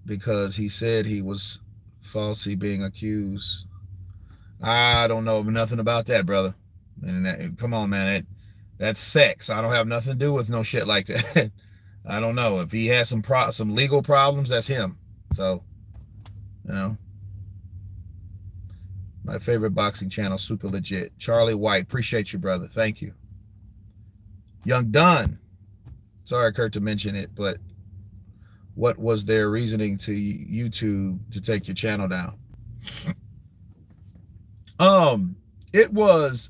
because he said he was falsely being accused. I don't know nothing about that, brother. And come on, man, that's sex. I don't have nothing to do with no shit like that. I don't know if he has some legal problems. That's him. So, you know, my favorite boxing channel, super legit. Charlie White, appreciate you, brother. Thank you. Young Dunn. Sorry, Kurt, to mention it, but what was their reasoning to YouTube to take your channel down? It was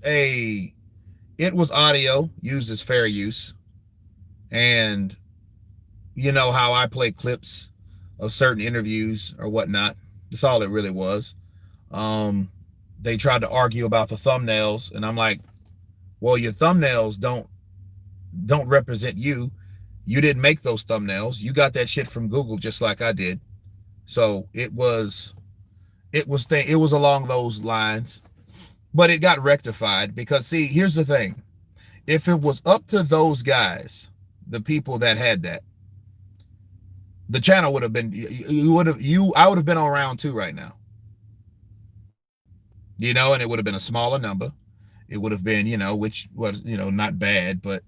audio used as fair use, and you know how I play clips of certain interviews or whatnot. That's all it really was. They tried to argue about the thumbnails, and I'm like, well, your thumbnails don't represent you. You didn't make those thumbnails. You got that shit from Google just like I did. So it was along those lines, but it got rectified because, see, here's the thing. If it was up to those guys, the people that had that, the channel would have been, I would have been on round 2 right now. You know, and it would have been a smaller number. It would have been, which was, not bad, but,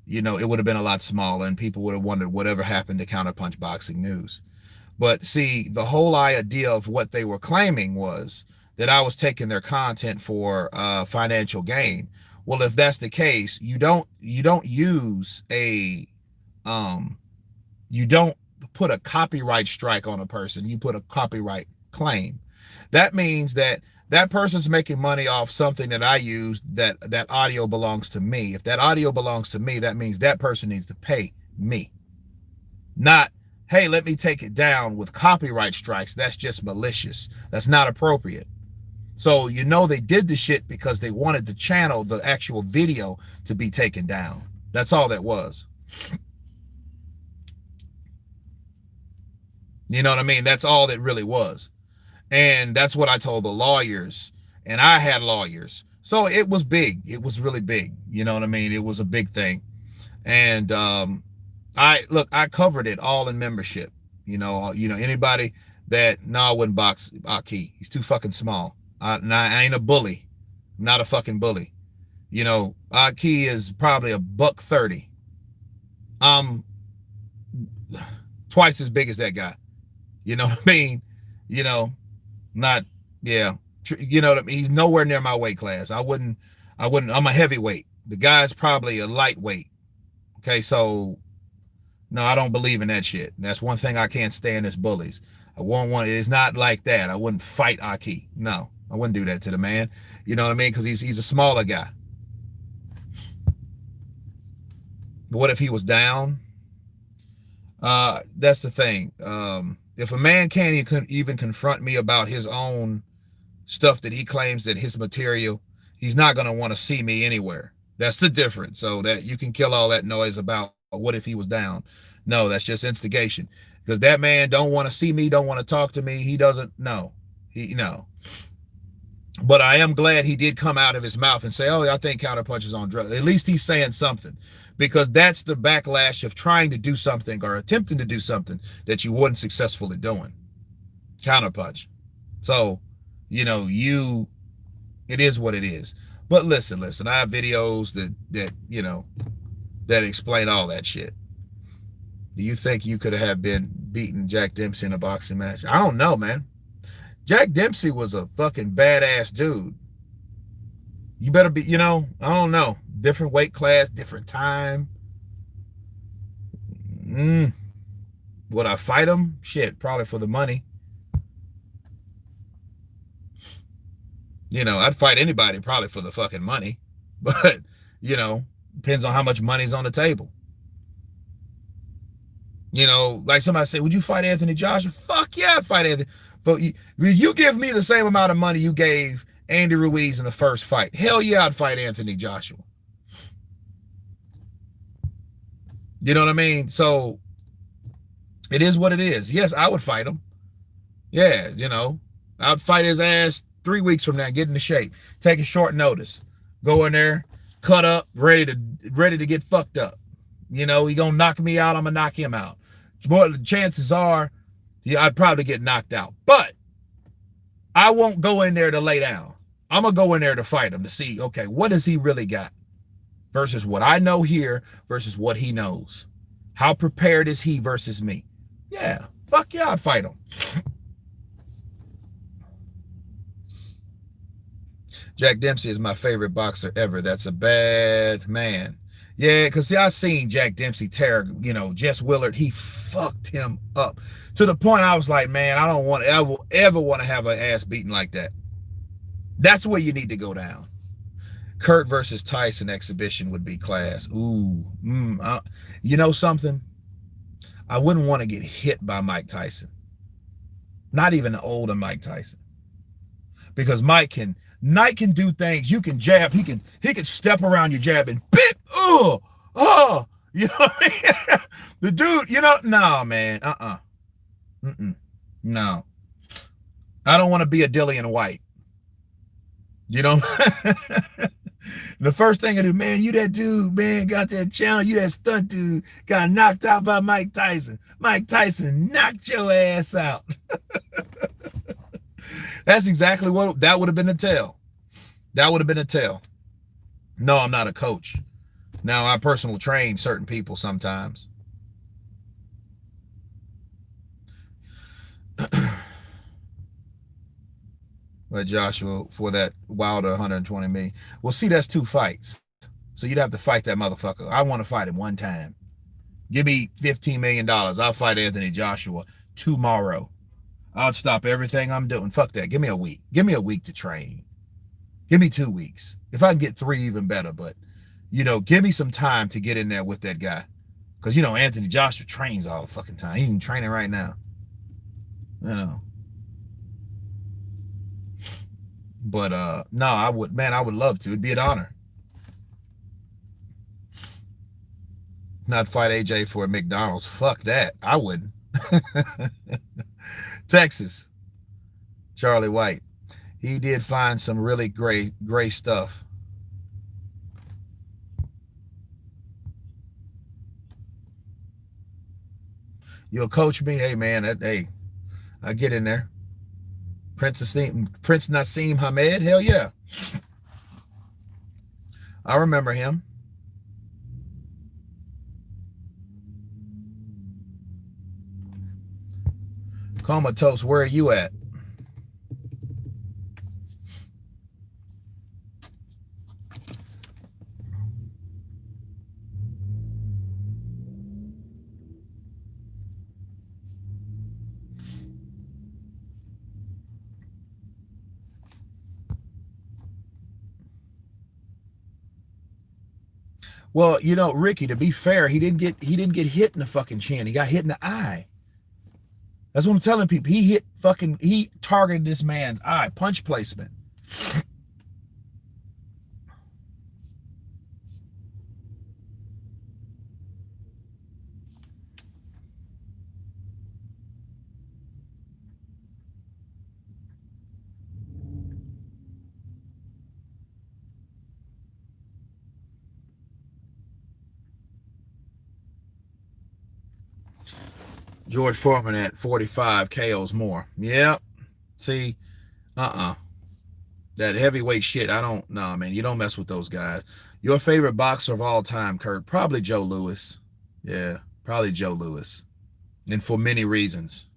it would have been a lot smaller, and people would have wondered whatever happened to Counterpunch Boxing News. But see, the whole idea of what they were claiming was that I was taking their content for financial gain. Well, if that's the case, you don't use you don't put a copyright strike on a person. You put a copyright claim. That means that person's making money off something that I used, that audio belongs to me. If that audio belongs to me, that means that person needs to pay me. Not, hey, let me take it down with copyright strikes. That's just malicious. That's not appropriate. So, they did the shit because they wanted the channel, the actual video, to be taken down. That's all that was. You know what I mean? That's all it really was. And that's what I told the lawyers. And I had lawyers. So it was big. It was really big. You know what I mean? It was a big thing. And I covered it all in membership. Anybody that, I wouldn't box Aki. He's too fucking small. I ain't a bully. I'm not a fucking bully. Aki is probably $130. I'm twice as big as that guy. You know what I mean? Not, yeah. You know what I mean? He's nowhere near my weight class. I wouldn't, I'm a heavyweight. The guy's probably a lightweight. Okay, so no, I don't believe in that shit. That's one thing I can't stand is bullies. It's not like that. I wouldn't fight Aki. No, I wouldn't do that to the man. You know what I mean? Because he's a smaller guy. But what if he was down? That's the thing. If a man can't even confront me about his own stuff that he claims that his material, he's not going to want to see me anywhere. That's the difference. So that you can kill all that noise about what if he was down. No, that's just instigation. Because that man don't want to see me, don't want to talk to me. He doesn't know. No. But I am glad he did come out of his mouth and say, oh, I think Counterpunch is on drugs. At least he's saying something. Because that's the backlash of trying to do something or attempting to do something that you weren't successfully doing. Counterpunch. So, it is what it is. But listen, I have videos that explain all that shit. Do you think you could have been beating Jack Dempsey in a boxing match? I don't know, man. Jack Dempsey was a fucking badass dude. You better be, I don't know. Different weight class, different time. Would I fight him? Shit, probably for the money. I'd fight anybody probably for the fucking money. But, depends on how much money's on the table. Like somebody said, would you fight Anthony Joshua? Fuck yeah, I'd fight Anthony. But you give me the same amount of money you gave Andy Ruiz in the first fight. Hell yeah, I'd fight Anthony Joshua. You know what I mean? So it is what it is. Yes, I would fight him. Yeah, I'd fight his ass 3 weeks from now, get into shape, take a short notice, go in there, cut up, ready to get fucked up. He gonna knock me out, I'm gonna knock him out. But the chances are, yeah, I'd probably get knocked out. But I won't go in there to lay down. I'm gonna go in there to fight him to see, okay, what does he really got versus what I know here versus what he knows. How prepared is he versus me? Yeah, fuck yeah, I'd fight him. Jack Dempsey is my favorite boxer ever. That's a bad man. Yeah, because see, I seen Jack Dempsey tear, Jess Willard. He fucked him up to the point I was like, man, I don't want to ever want to have an ass beaten like that. That's where you need to go down. Kurt versus Tyson exhibition would be class. Ooh, you know something? I wouldn't want to get hit by Mike Tyson. Not even the older Mike Tyson. Because Mike can do things. You can jab. He can step around your jab and bip. You know what I mean? The dude, no, man. No. I don't want to be a Dillian White. The first thing I do, man, you that dude, man, got that challenge. You that stunt dude, got knocked out by Mike Tyson. Mike Tyson knocked your ass out. That's exactly what that would have been the tell. That would have been a tell. No, I'm not a coach. Now, I personally train certain people sometimes. But Joshua, for that Wilder 120 million. Well, see, that's 2 fights. So you'd have to fight that motherfucker. I want to fight him one time. Give me $15 million. I'll fight Anthony Joshua tomorrow. I'll stop everything I'm doing. Fuck that. Give me a week. Give me a week to train. Give me 2 weeks. If I can get 3, even better. But, give me some time to get in there with that guy. Because, Anthony Joshua trains all the fucking time. He's even training right now. But, no, I would love to. It'd be an honor. Not fight AJ for a McDonald's. Fuck that. I wouldn't. Texas. Charlie White. He did find some really great stuff. You'll coach me? Hey, man, I get in there. Prince Nassim Hamed? Hell yeah. I remember him. Comatose, where are you at? Well, Ricky, to be fair, he didn't get hit in the fucking chin. He got hit in the eye. That's what I'm telling people. He targeted this man's eye. Punch placement. George Foreman at 45 KOs more. Yep. See, that heavyweight shit, no, man, you don't mess with those guys. Your favorite boxer of all time, Kurt? Probably Joe Louis. Yeah, probably Joe Louis. And for many reasons.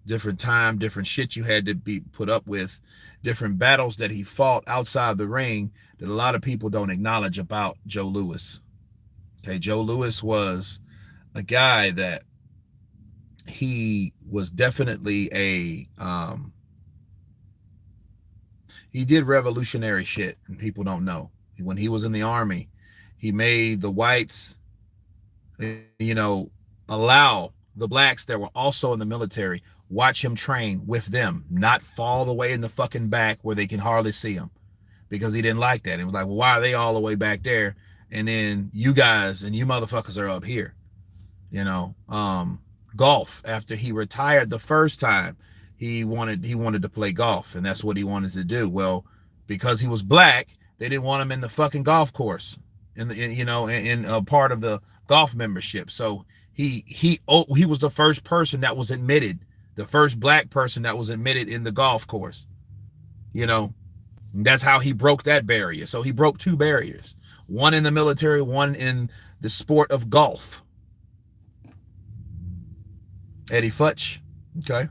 Different time, different shit you had to be put up with, different battles that he fought outside the ring that a lot of people don't acknowledge about Joe Louis. Okay, Joe Louis was a guy that he was definitely he did revolutionary shit, and people don't know. When he was in the army, he made the whites, allow the blacks that were also in the military, watch him train with them, not fall the way in the fucking back where they can hardly see him, because he didn't like that. It was like, well, why are they all the way back there and then you guys and you motherfuckers are up here. You know, golf. After he retired the first time, he wanted to play golf, and that's what he wanted to do. Well, because he was black, they didn't want him in the fucking golf course, in a part of the golf membership. So he was the first person that was admitted, the first black person that was admitted in the golf course. You know, that's how he broke that barrier. So he broke two barriers, one in the military, one in the sport of golf. Eddie Futch. Okay.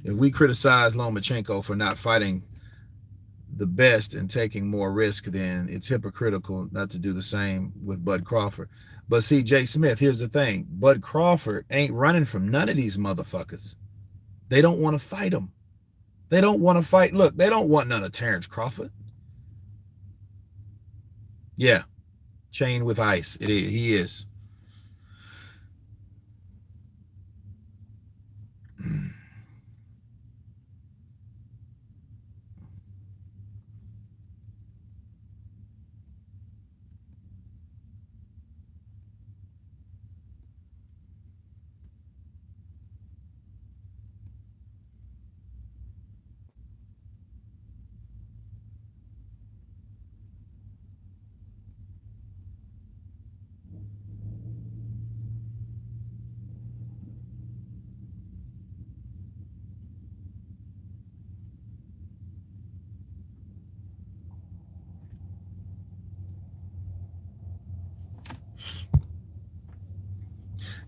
If we criticize Lomachenko for not fighting the best and taking more risk, then it's hypocritical not to do the same with Bud Crawford. But see, Jay Smith, here's the thing. Bud Crawford ain't running from none of these motherfuckers. They don't want to fight him. They don't want to fight. Look, they don't want none of Terence Crawford. Yeah. Chain with ice. It is. He is.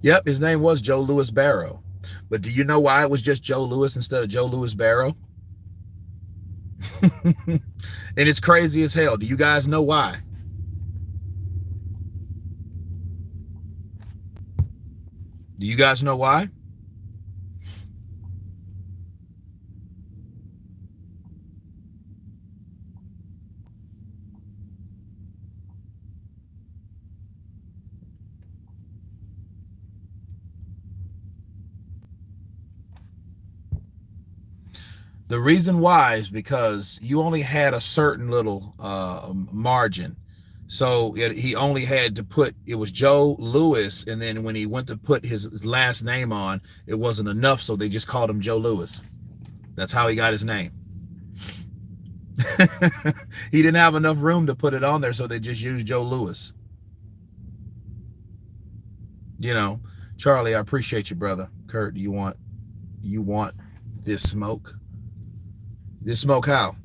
Yep, his name was Joe Louis Barrow. But do you know why it was just Joe Louis instead of Joe Louis Barrow? And it's crazy as hell. Do you guys know why? Do you guys know why? The reason why is because you only had a certain little margin. So he only had to put, it was Joe Louis, and then when he went to put his last name on, it wasn't enough, so they just called him Joe Louis. That's how he got his name. He didn't have enough room to put it on there, so they just used Joe Louis. You know, Charlie, I appreciate you, brother. Kurt, you want this smoke? This smoke how?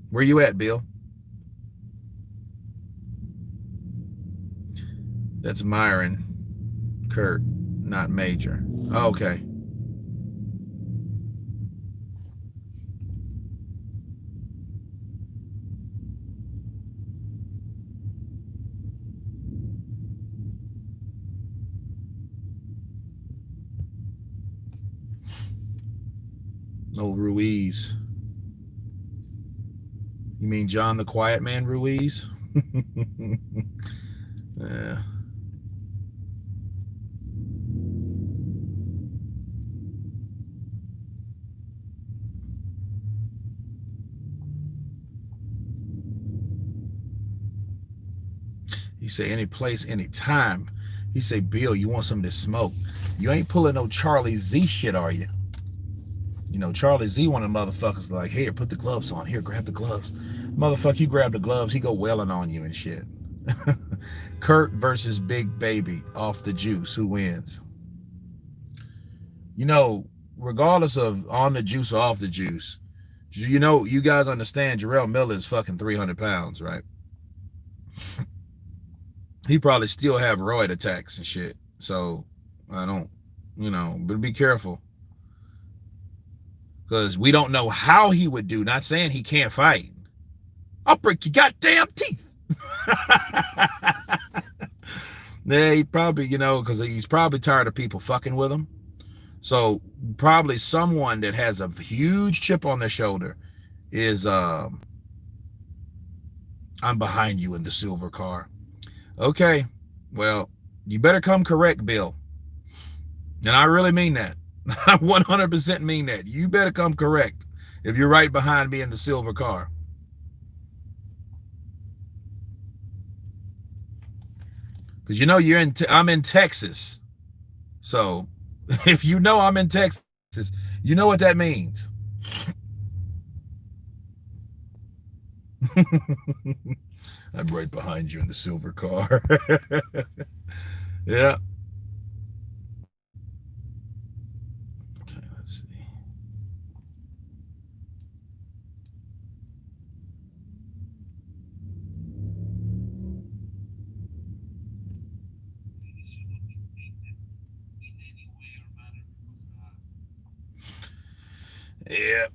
Where you at, Bill? That's Myron. Kurt, not Major. Okay. Oh, Ruiz. You mean John the Quiet Man Ruiz? Yeah. He say any place, any time. He say, Bill, you want some of this smoke? You ain't pulling no Charlie Z shit, are you? You know, Charlie Z, one of the motherfuckers like, here, put the gloves on. Here, grab the gloves. Motherfucker, you grab the gloves, he go wailing on you and shit. Kurt versus Big Baby off the juice. Who wins? You know, regardless of on the juice or off the juice, you know, you guys understand Jarrell Miller is fucking 300 pounds, right? He probably still have roid attacks and shit. So, I don't, you know, but be careful. Because we don't know how he would do. Not saying he can't fight. I'll break your goddamn teeth. Yeah, he probably, you know, because he's probably tired of people fucking with him. So probably someone that has a huge chip on their shoulder is, I'm behind you in the silver car. Okay, well, you better come correct, Bill. And I really mean that. I 100% mean that. You better come correct if you're right behind me in the silver car. Because you know I'm in Texas. So if you know I'm in Texas, you know what that means. I'm right behind you in the silver car. Yeah. Okay, let's see. Yeah.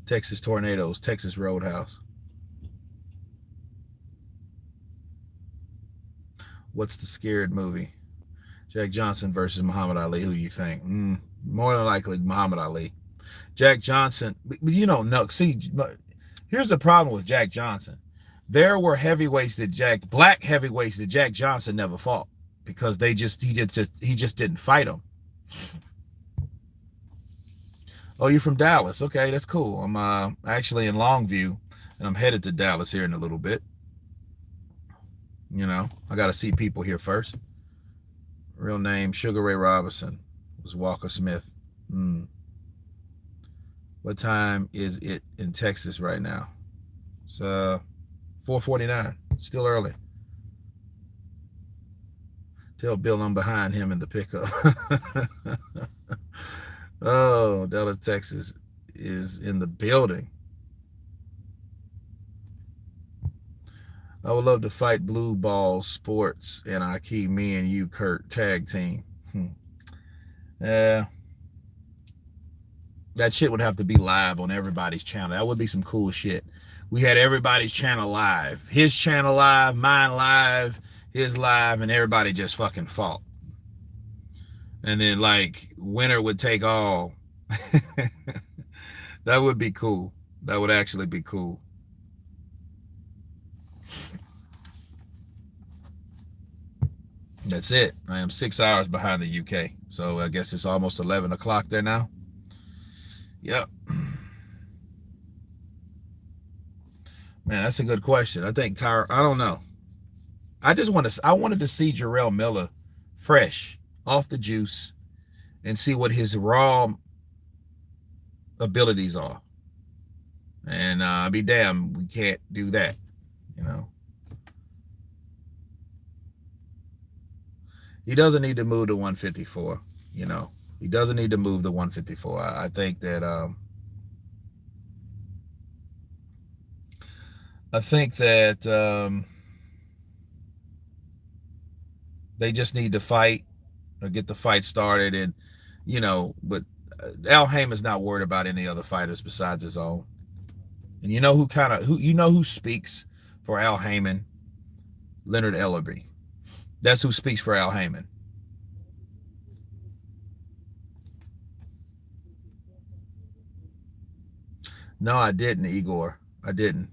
Texas tornadoes, Texas Roadhouse. What's the scared movie? Jack Johnson versus Muhammad Ali. Who do you think? More than likely Muhammad Ali. Jack Johnson, but you don't know. See, here's the problem with Jack Johnson. There were black heavyweights that Jack Johnson never fought because he just didn't fight them. Oh, you're from Dallas? Okay, that's cool. I'm actually in Longview, and I'm headed to Dallas here in a little bit. You know, I got to see people here first. Real name Sugar Ray Robinson was Walker Smith. What time is it in Texas right now? It's 4:49. Still early. Tell Bill I'm behind him in the pickup. Oh, Dallas, Texas is in the building. I would love to fight Blue Ball Sports and I keep me and you, Kurt, tag team. Yeah. That shit would have to be live on everybody's channel. That would be some cool shit. We had everybody's channel live. His channel live, mine live, his live, and everybody just fucking fought. And then like winner would take all. That would be cool. That would actually be cool. That's it. I am 6 hours behind the UK. So I guess it's almost 11 o'clock there now. Yep. Man, that's a good question. I think I don't know. I wanted to see Jarrell Miller fresh off the juice and see what his raw abilities are. And I'll be damned, we can't do that, you know. He doesn't need to move to 154, you know. He doesn't need to move to 154. I think that they just need to fight or get the fight started, and you know. But Al Heyman's not worried about any other fighters besides his own. And you know who speaks for Al Heyman? Leonard Ellerby. That's who speaks for Al Heyman. No, I didn't, Igor. I didn't.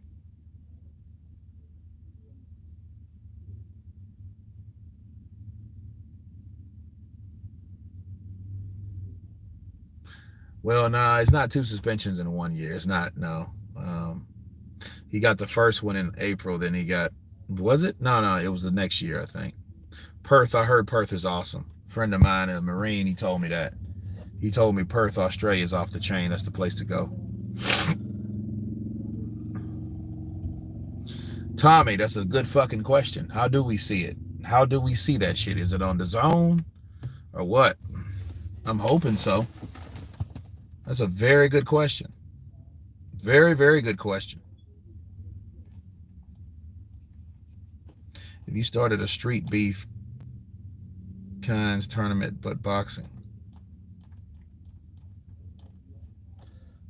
Well, no, it's not two suspensions in 1 year. It's not. No. He got the first one in April. Then he got. Was it? No. It was the next year, I think. Perth. I heard Perth is awesome. A friend of mine, a Marine, he told me that. He told me Perth, Australia is off the chain. That's the place to go. Tommy, that's a good fucking question. How do we see it? How do we see that shit? Is it on the zone or what? I'm hoping so. That's a very good question. Very, very good question. If you started a street beef kinds tournament but boxing.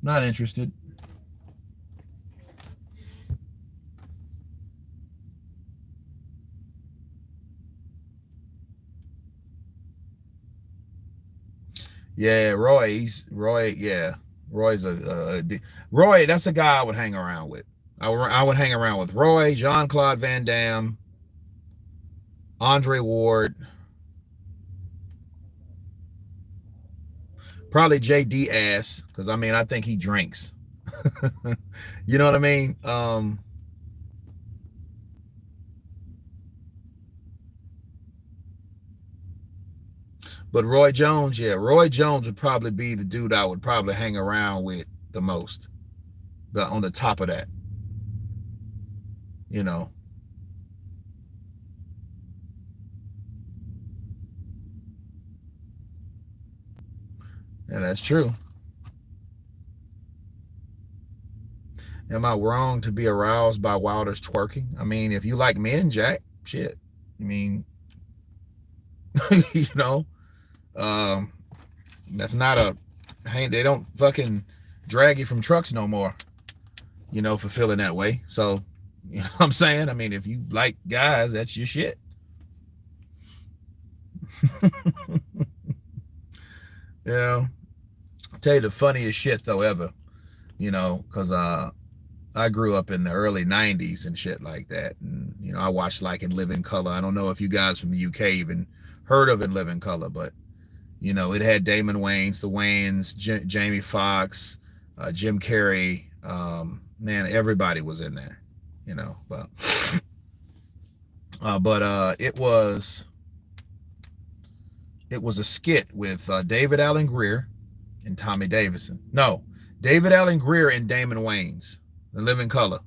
Not interested. Yeah, Roy. Yeah, Roy's Roy. That's a guy I would hang around with. I would hang around with Roy, Jean-Claude Van Damme, Andre Ward, probably JD Ass, because I mean I think he drinks. You know what I mean? But Roy Jones, yeah, Roy Jones would probably be the dude I would probably hang around with the most. But on the top of that, you know. Yeah, that's true. Am I wrong to be aroused by Wilder's twerking? I mean, if you like men, Jack, shit. I mean, you know, um, that's not a. Hey, they don't fucking drag you from trucks no more. You know, for feeling that way. So, you know what I'm saying? I mean, if you like guys, that's your shit. You know, I'll tell you the funniest shit though ever. You know, because I grew up in the early 90s and shit like that. And, you know, I watched like In Living Color. I don't know if you guys from the UK even heard of In Living Color, but, you know, it had Damon Wayans, the Wayans, Jamie Foxx, Jim Carrey. Man, everybody was in there, you know. But it was a skit with David Allen Greer and Tommy Davidson. No, David Allen Greer and Damon Wayans, The Living Color.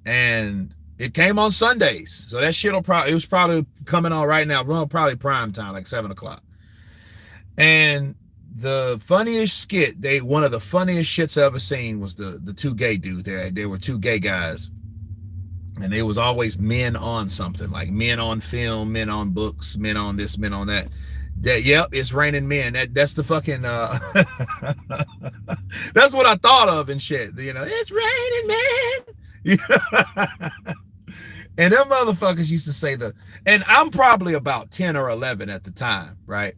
And it came on Sundays. So that shit'll probably, it was probably coming on right now. We're on probably prime time, like 7 o'clock. And the funniest skit, one of the funniest shits I ever seen was the two gay dudes. They were two gay guys. And they was always men on something, like men on film, men on books, men on this, men on that. Yep, it's raining men. That's the fucking that's what I thought of and shit. You know, it's raining men. And them motherfuckers used to say and I'm probably about 10 or 11 at the time, right?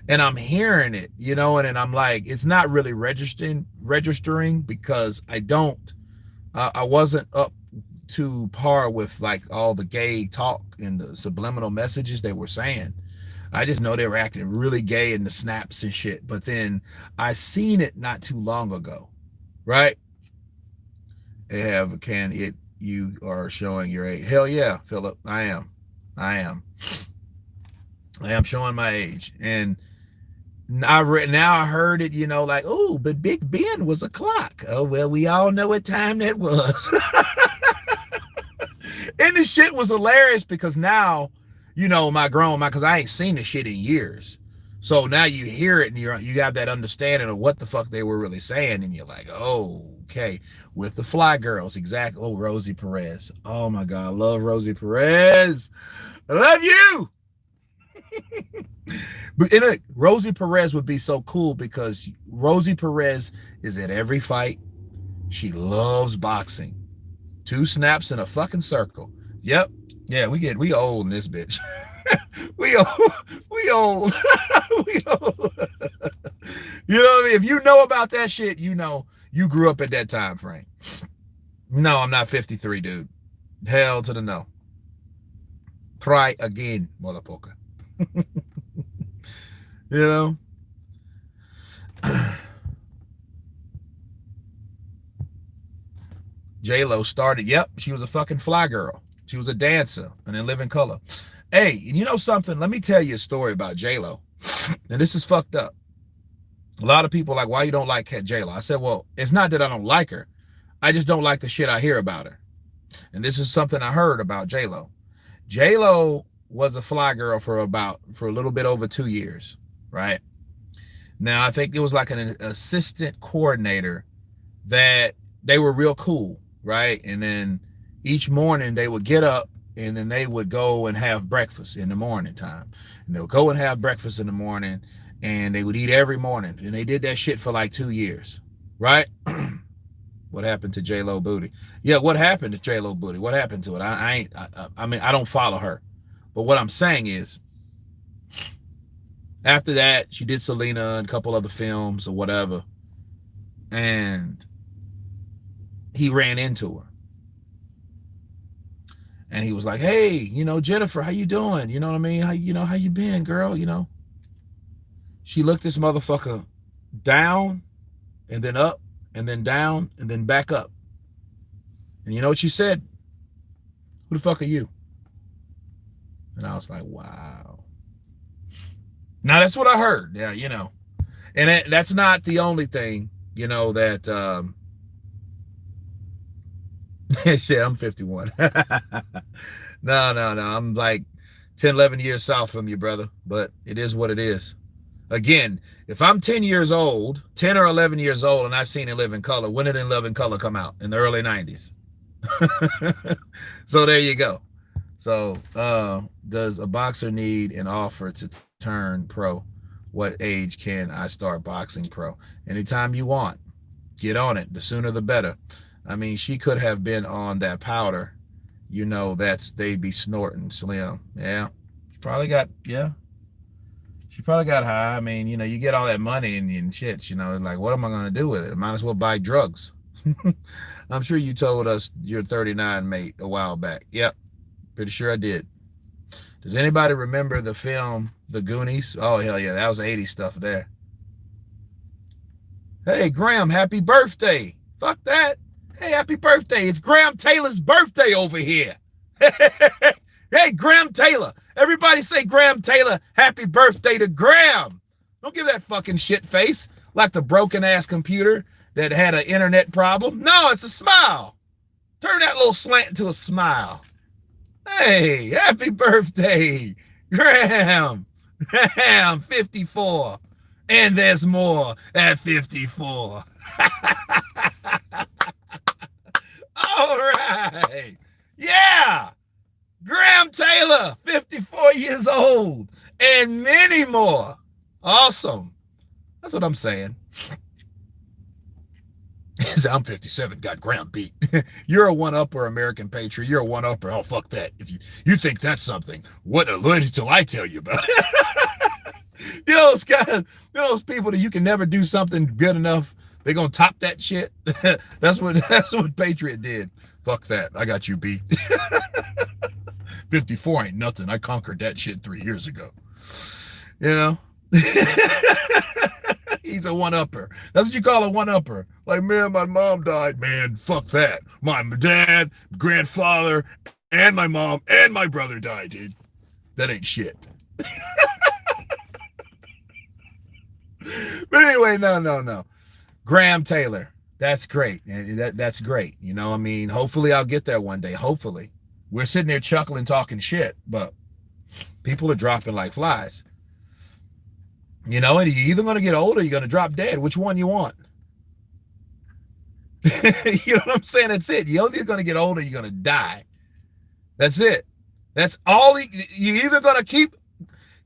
And I'm hearing it, you know, and I'm like, it's not really registering because I wasn't up to par with like all the gay talk and the subliminal messages they were saying. I just know they were acting really gay in the snaps and shit. But then I seen it not too long ago, right? They have you are showing your age. Hell yeah, Philip, I am showing my age. And now I heard it, you know, like, oh, but Big Ben was a clock. Oh, well, we all know what time that was. And the shit was hilarious because now, you know, because I ain't seen the shit in years. So now you hear it and you have that understanding of what the fuck they were really saying. And you're like, oh, okay. With the Fly Girls, exactly. Oh, Rosie Perez. Oh my God, I love Rosie Perez. I love you. But Rosie Perez would be so cool because Rosie Perez is at every fight. She loves boxing. 2 snaps in a fucking circle. Yep. Yeah, we old in this bitch. we old. We old. We old. You know what I mean? If you know about that shit, you know you grew up at that time frame. No, I'm not 53, dude. Hell to the no. Try again, motherfucker. You know? J-Lo started, yep, she was a fucking fly girl. She was a dancer and In Living Color. Hey, you know something? Let me tell you a story about J-Lo. And this is fucked up. A lot of people are like, why you don't like J-Lo? I said, well, it's not that I don't like her. I just don't like the shit I hear about her. And this is something I heard about J-Lo. J-Lo was a fly girl for a little bit over 2 years, right? Now, I think it was like an assistant coordinator that they were real cool, right? And then each morning they would get up and then they would go and have breakfast in the morning time. And they would go and have breakfast in the morning and they would eat every morning. And they did that shit for like 2 years, right? What happened to J-Lo Booty? Yeah, what happened to J-Lo Booty? What happened to it? I mean, I don't follow her. But what I'm saying is, after that, she did Selena and a couple other films or whatever. And he ran into her. And he was like, hey, you know, Jennifer, how you doing? You know what I mean? How you been, girl? You know? She looked this motherfucker down and then up and then down and then back up. And you know what she said? Who the fuck are you? And I was like, wow. Now that's what I heard. Yeah, and that's not the only thing, that shit, I'm 51. No, no, no. I'm like 10, 11 years south from you, brother. But it is what it is. Again, if I'm 10 years old, 10 or 11 years old, and I seen In Living Color, when did In Living Color come out? In the early 90s. So there you go. So, does a boxer need an offer to turn pro? What age can I start boxing pro? Anytime you want. Get on it. The sooner the better. I mean, she could have been on that powder. That's they'd be snorting slim. Yeah. She probably got, yeah. She probably got high. I mean, you get all that money and shit, like, what am I going to do with it? I might as well buy drugs. I'm sure you told us you're 39, mate, a while back. Yep. Pretty sure I did. Does anybody remember the film The Goonies? Oh, hell yeah. That was 80s stuff there. Hey, Graham, happy birthday. Fuck that. Hey, happy birthday. It's Graham Taylor's birthday over here. Hey, Graham Taylor. Everybody say Graham Taylor, happy birthday to Graham. Don't give that fucking shit face like the broken ass computer that had an internet problem. No, it's a smile. Turn that little slant into a smile. Hey, happy birthday, Graham. Graham, 54. And there's more at 54. All right. Yeah. Graham Taylor, 54 years old, and many more. Awesome. That's what I'm saying. I'm 57, got Graham beat. You're a one-upper, American Patriot. You're a one-upper. Oh, fuck that. If you think that's something, wait till I tell you about it. Those guys, those people that you can never do something good enough, they're gonna top that shit. That's what Patriot did. Fuck that. I got you beat. 54 ain't nothing. I conquered that shit 3 years ago. He's a one-upper. That's what you call a one-upper. Like, man, my mom died. Man, fuck that. My dad, grandfather, and my mom, and my brother died, dude. That ain't shit. But anyway, no. Graham Taylor. That's great. That's great. I mean, hopefully I'll get there one day. Hopefully. We're sitting there chuckling, talking shit, but people are dropping like flies. And you're either going to get old or you're going to drop dead. Which one you want? You know what I'm saying? That's it. You're either going to get old or you're going to die. That's it. That's all. You're either going to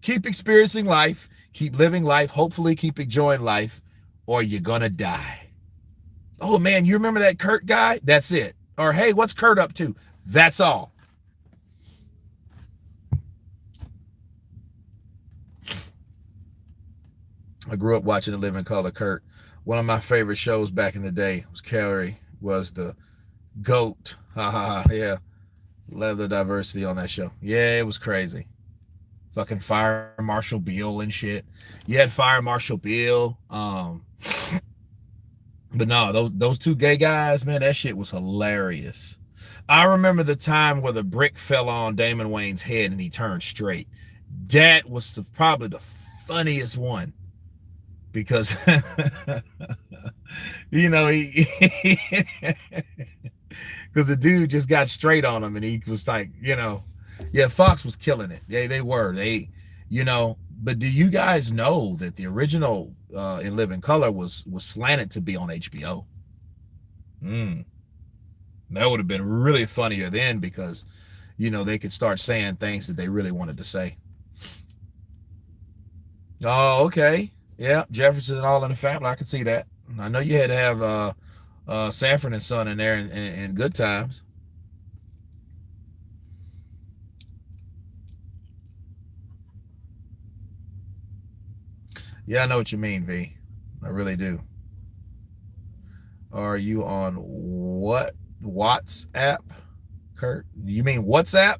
keep experiencing life, keep living life, hopefully keep enjoying life, or you're going to die. Oh, man, you remember that Kurt guy? That's it. Or, hey, what's Kurt up to? That's all. I grew up watching In Living Color, Kurt. One of my favorite shows back in the day was the GOAT. Ha ha ha. Yeah. Love the diversity on that show. Yeah, it was crazy. Fucking Fire Marshal Bill and shit. You had Fire Marshal Bill. But no, those two gay guys, man, that shit was hilarious. I remember the time where the brick fell on Damon Wayans' head and he turned straight. That was probably the funniest one. Because, because the dude just got straight on him and he was like, yeah, Fox was killing it. They were. But do you guys know that the original In Living Color was slanted to be on HBO? That would have been really funnier then because, they could start saying things that they really wanted to say. Oh, okay. Yeah, Jefferson and All in the Family. I can see that. I know you had to have Sanford and Son in there in Good Times. Yeah, I know what you mean, V. I really do. Are you on what WhatsApp, Kurt? You mean WhatsApp?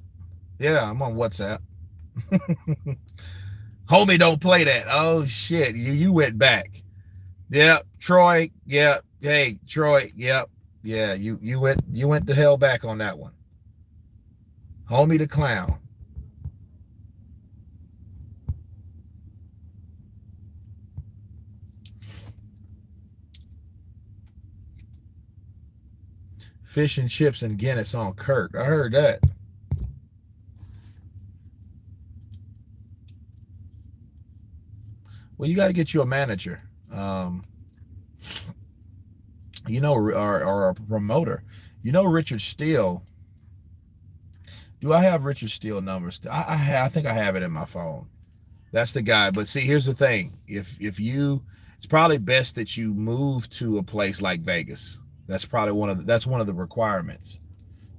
Yeah, I'm on WhatsApp. Homie, don't play that. Oh shit, you went back. Yep, Troy. Yep. Hey, Troy. Yep. Yeah, you went the hell back on that one. Homie the clown. Fish and chips and Guinness on Kurt. I heard that. Well, you got to get you a manager, or a promoter. Richard Steele. Do I have Richard Steele numbers? I think I have it in my phone. That's the guy. But see, here's the thing. If you, it's probably best that you move to a place like Vegas. That's probably one of the requirements.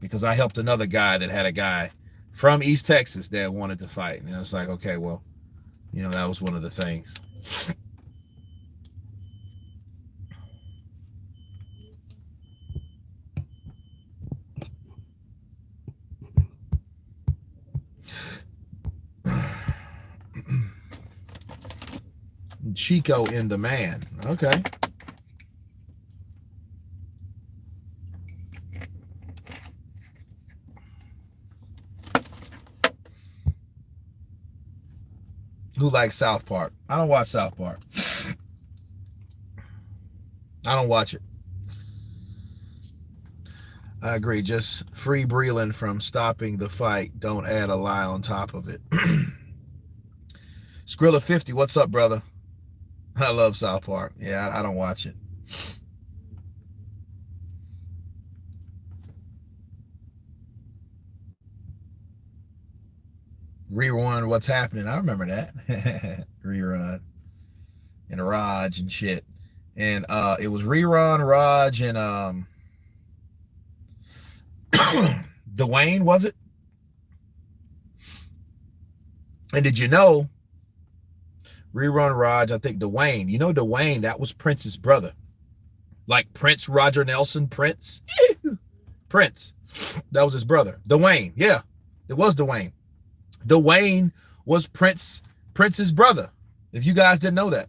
Because I helped another guy that had a guy from East Texas that wanted to fight. And it's like, okay, well, that was one of the things. Chico in the man. Okay. Who likes South Park? I don't watch South Park. I don't watch it. I agree. Just free Breland from stopping the fight. Don't add a lie on top of it. Skrilla50, what's up, brother? I love South Park. Yeah, I don't watch it. Rerun What's Happening. I remember that. Rerun. And Raj and shit. And it was Rerun, Raj, and Dwayne, was it? And did you know Rerun, Raj, I think Dwayne. Dwayne, that was Prince's brother. Like Prince, Roger Nelson, Prince. Prince. That was his brother. Dwayne. Yeah, it was Dwayne. Dwayne was Prince's brother. If you guys didn't know that.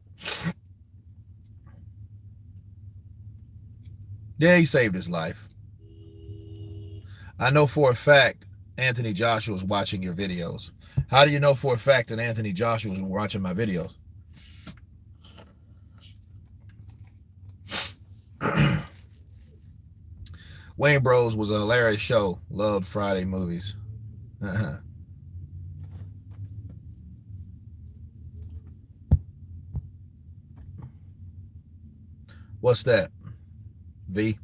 Yeah, he saved his life. I know for a fact Anthony Joshua was watching your videos. How do you know for a fact that Anthony Joshua was watching my videos? Wayne Bros was a hilarious show. Loved Friday movies. What's that? V?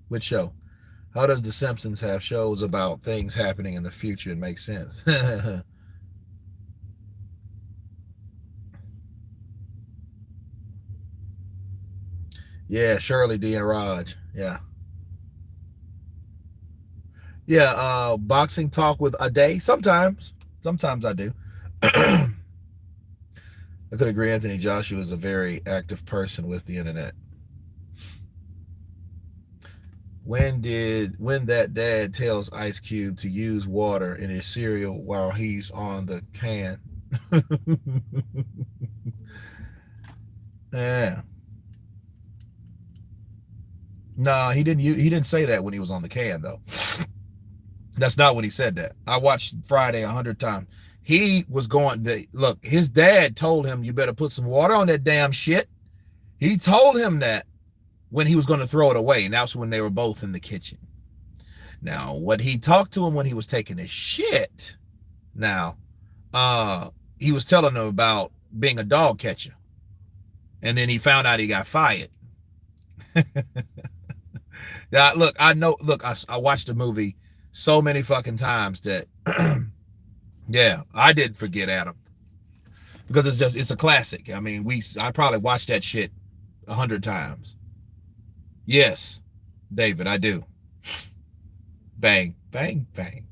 Which show? How does The Simpsons have shows about things happening in the future and make sense? Yeah, Shirley D and Raj. Yeah. Yeah, boxing talk with a day. Sometimes I do. I could agree Anthony Joshua is a very active person with the internet. When that dad tells Ice Cube to use water in his cereal while he's on the can? Yeah. No, he didn't say that when he was on the can though. That's not when he said that. I watched Friday 100 times. He was look, his dad told him you better put some water on that damn shit. He told him that when he was going to throw it away. And that's when they were both in the kitchen. Now, what he talked to him when he was taking his shit. Now, he was telling him about being a dog catcher. And then he found out he got fired. Now, look, I watched the movie so many fucking times that, yeah, I didn't forget Adam. Because it's a classic. I mean, I probably watched that shit 100 times. Yes, David, I do. Bang, bang, bang.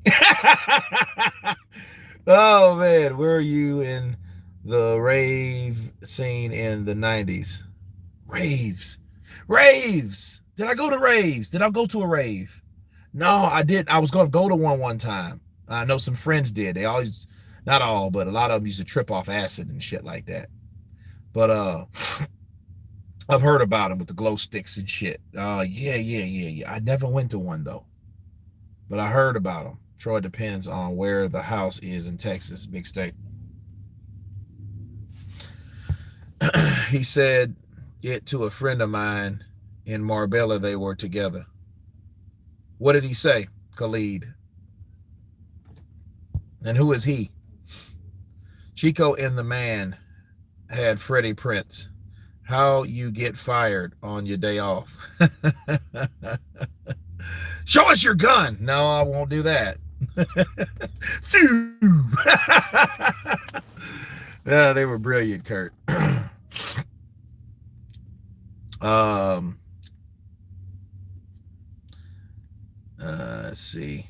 Oh, man, where are you in the rave scene in the 90s? Raves. Did I go to raves? Did I go to a rave? No, I didn't. I was going to go to one time. I know some friends did. They always, not all, but a lot of them used to trip off acid and shit like that. But I've heard about them with the glow sticks and shit. Yeah. I never went to one though, but I heard about them. Troy, depends on where the house is in Texas, big state. He said it to a friend of mine in Marbella. They were together. What did he say, Khalid? And who is he? Chico and the Man had Freddie Prince. How you get fired on your day off? Show us your gun. No, I won't do that. Yeah, they were brilliant, Kurt. Let's see.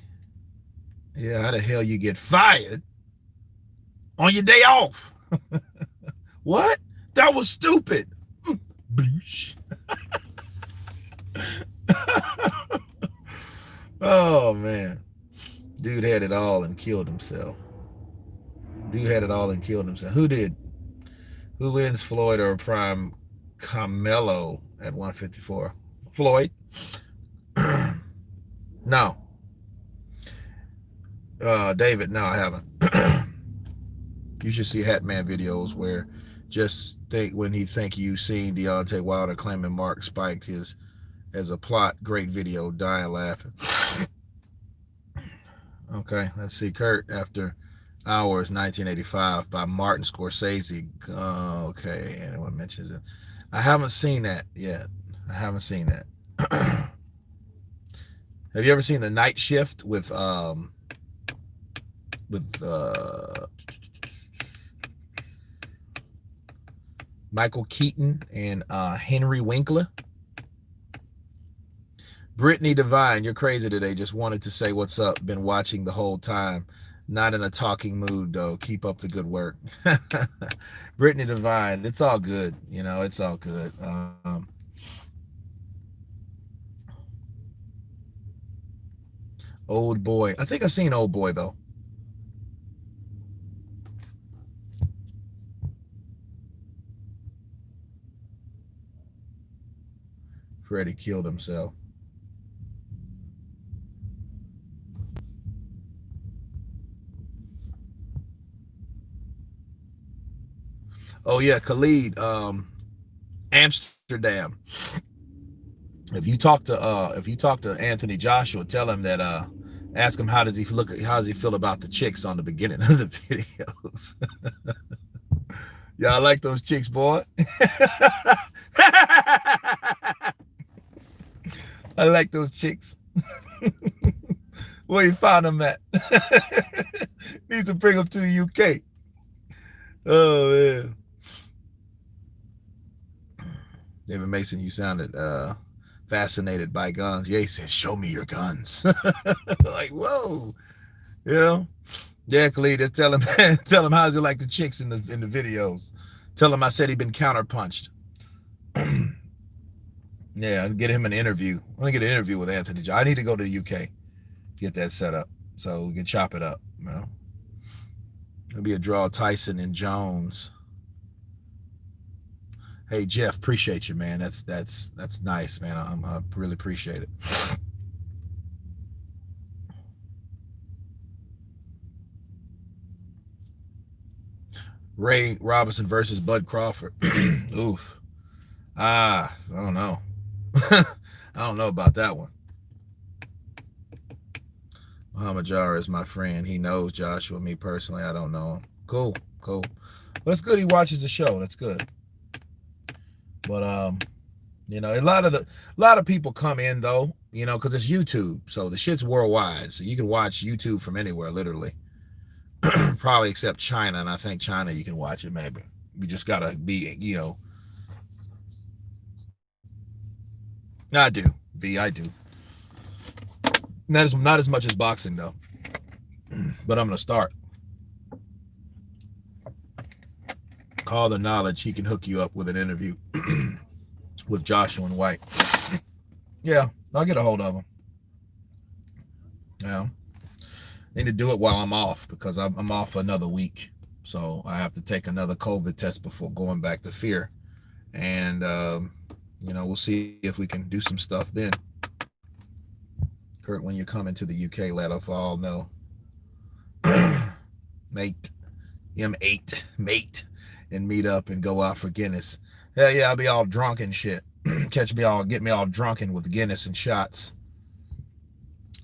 Yeah, how the hell you get fired on your day off? What? That was stupid. Oh man, dude had it all and killed himself. Who did? Who wins, Floyd or Prime Carmelo at 154? Floyd. No. David, no, I haven't. You should see Hatman videos where just think when he think you seen Deontay Wilder claiming Mark spiked his as a plot. Great video, dying laughing. Okay, let's see. Kurt, After Hours, 1985 by Martin Scorsese. Okay, anyone mentions it? I haven't seen that yet. Have you ever seen The Night Shift with Michael Keaton and Henry Winkler? Brittany Devine, you're crazy today. Just wanted to say what's up. Been watching the whole time. Not in a talking mood, though. Keep up the good work. Brittany Devine, it's all good. You know, it's all good. Old Boy. I think I've seen Old Boy, though. Freddie killed himself. Oh yeah, Khalid, Amsterdam. If you talk to Anthony Joshua, tell him that ask him how does he feel about the chicks on the beginning of the videos. Y'all like those chicks, boy? I like those chicks. Where you found them at? Need to bring them to the UK. Oh man. David Mason, you sounded fascinated by guns. Yeah, he said, show me your guns. Like, whoa. You know? Yeah, Khalid, just tell him how's it like the chicks in the videos. Tell him I said he'd been counterpunched. Yeah, I'll get him an interview. I'm gonna get an interview with Anthony. I need to go to the UK, get that set up so we can chop it up. You know, it'll be a draw. Tyson and Jones. Hey Jeff, appreciate you, man. That's nice, man. I really appreciate it. Ray Robinson versus Bud Crawford. Oof. I don't know. I don't know about that one. Muhammad Jara is my friend. He knows Joshua. Me personally, I don't know him. Cool. Well, it's good he watches the show. That's good. But you know, a lot of people come in though, you know, because it's YouTube. So the shit's worldwide. So you can watch YouTube from anywhere, literally. Probably except China, and I think China you can watch it maybe. You just gotta be, you know. I do. Not as much as boxing though. But I'm gonna start. Call the Knowledge. He can hook you up with an interview with Joshua and White. Yeah, I'll get a hold of him. Yeah. Need to do it while I'm off because I'm off for another week. So I have to take another COVID test before going back to Fear. And you know, we'll see if we can do some stuff then. Kurt, when you come into the UK, let us all know. Mate, M8, mate, and meet up and go out for Guinness. Hell yeah, I'll be all drunk and shit. Get me all drunken with Guinness and shots.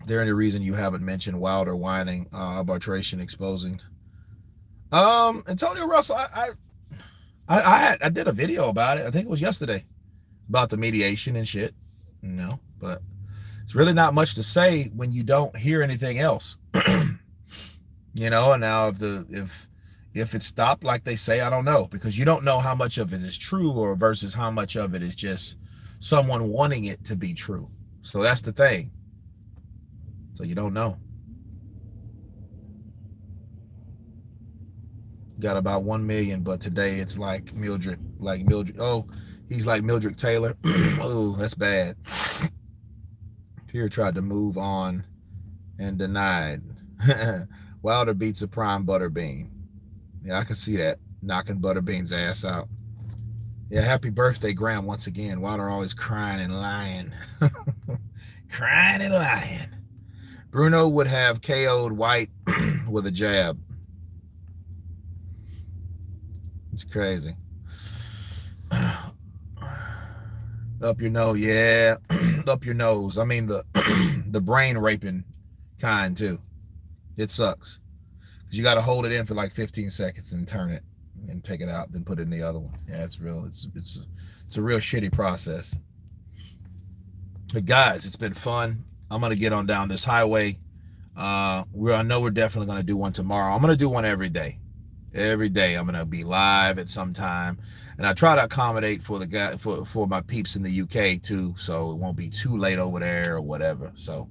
there any reason you haven't mentioned Wilder whining, arbitration exposing? Antonio Russell, I did a video about it. I think it was yesterday about the mediation and shit, but it's really not much to say when you don't hear anything else. And now if it stopped like they say, I don't know, because you don't know how much of it is true or versus how much of it is just someone wanting it to be true. So that's the thing. So you don't know. Got about 1 million, but today it's like Mildred. Oh, he's like Mildred Taylor. Oh, that's bad. Pierre tried to move on and denied. Wilder beats a prime Butterbean. Yeah, I can see that. Knocking Butterbean's ass out. Yeah, happy birthday, Graham, once again. Wilder always crying and lying. Crying and lying. Bruno would have KO'd White with a jab. It's crazy. Up your nose, yeah. Up your nose. I mean the brain raping kind too. It sucks. Because you got to hold it in for like 15 seconds and turn it and take it out, then put it in the other one. Yeah, it's real. It's a real shitty process. But guys, it's been fun. I'm gonna get on down this highway. I know we're definitely gonna do one tomorrow. I'm gonna do one every day. Every day I'm gonna be live at some time, and I try to accommodate for the guy for my peeps in the UK too, so it won't be too late over there or whatever. So,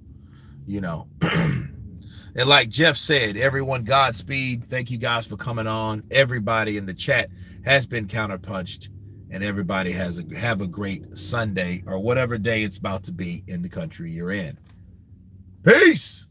and like Jeff said, everyone Godspeed. Thank you guys for coming on. Everybody in the chat has been counterpunched, and everybody have a great Sunday or whatever day it's about to be in the country you're in. Peace.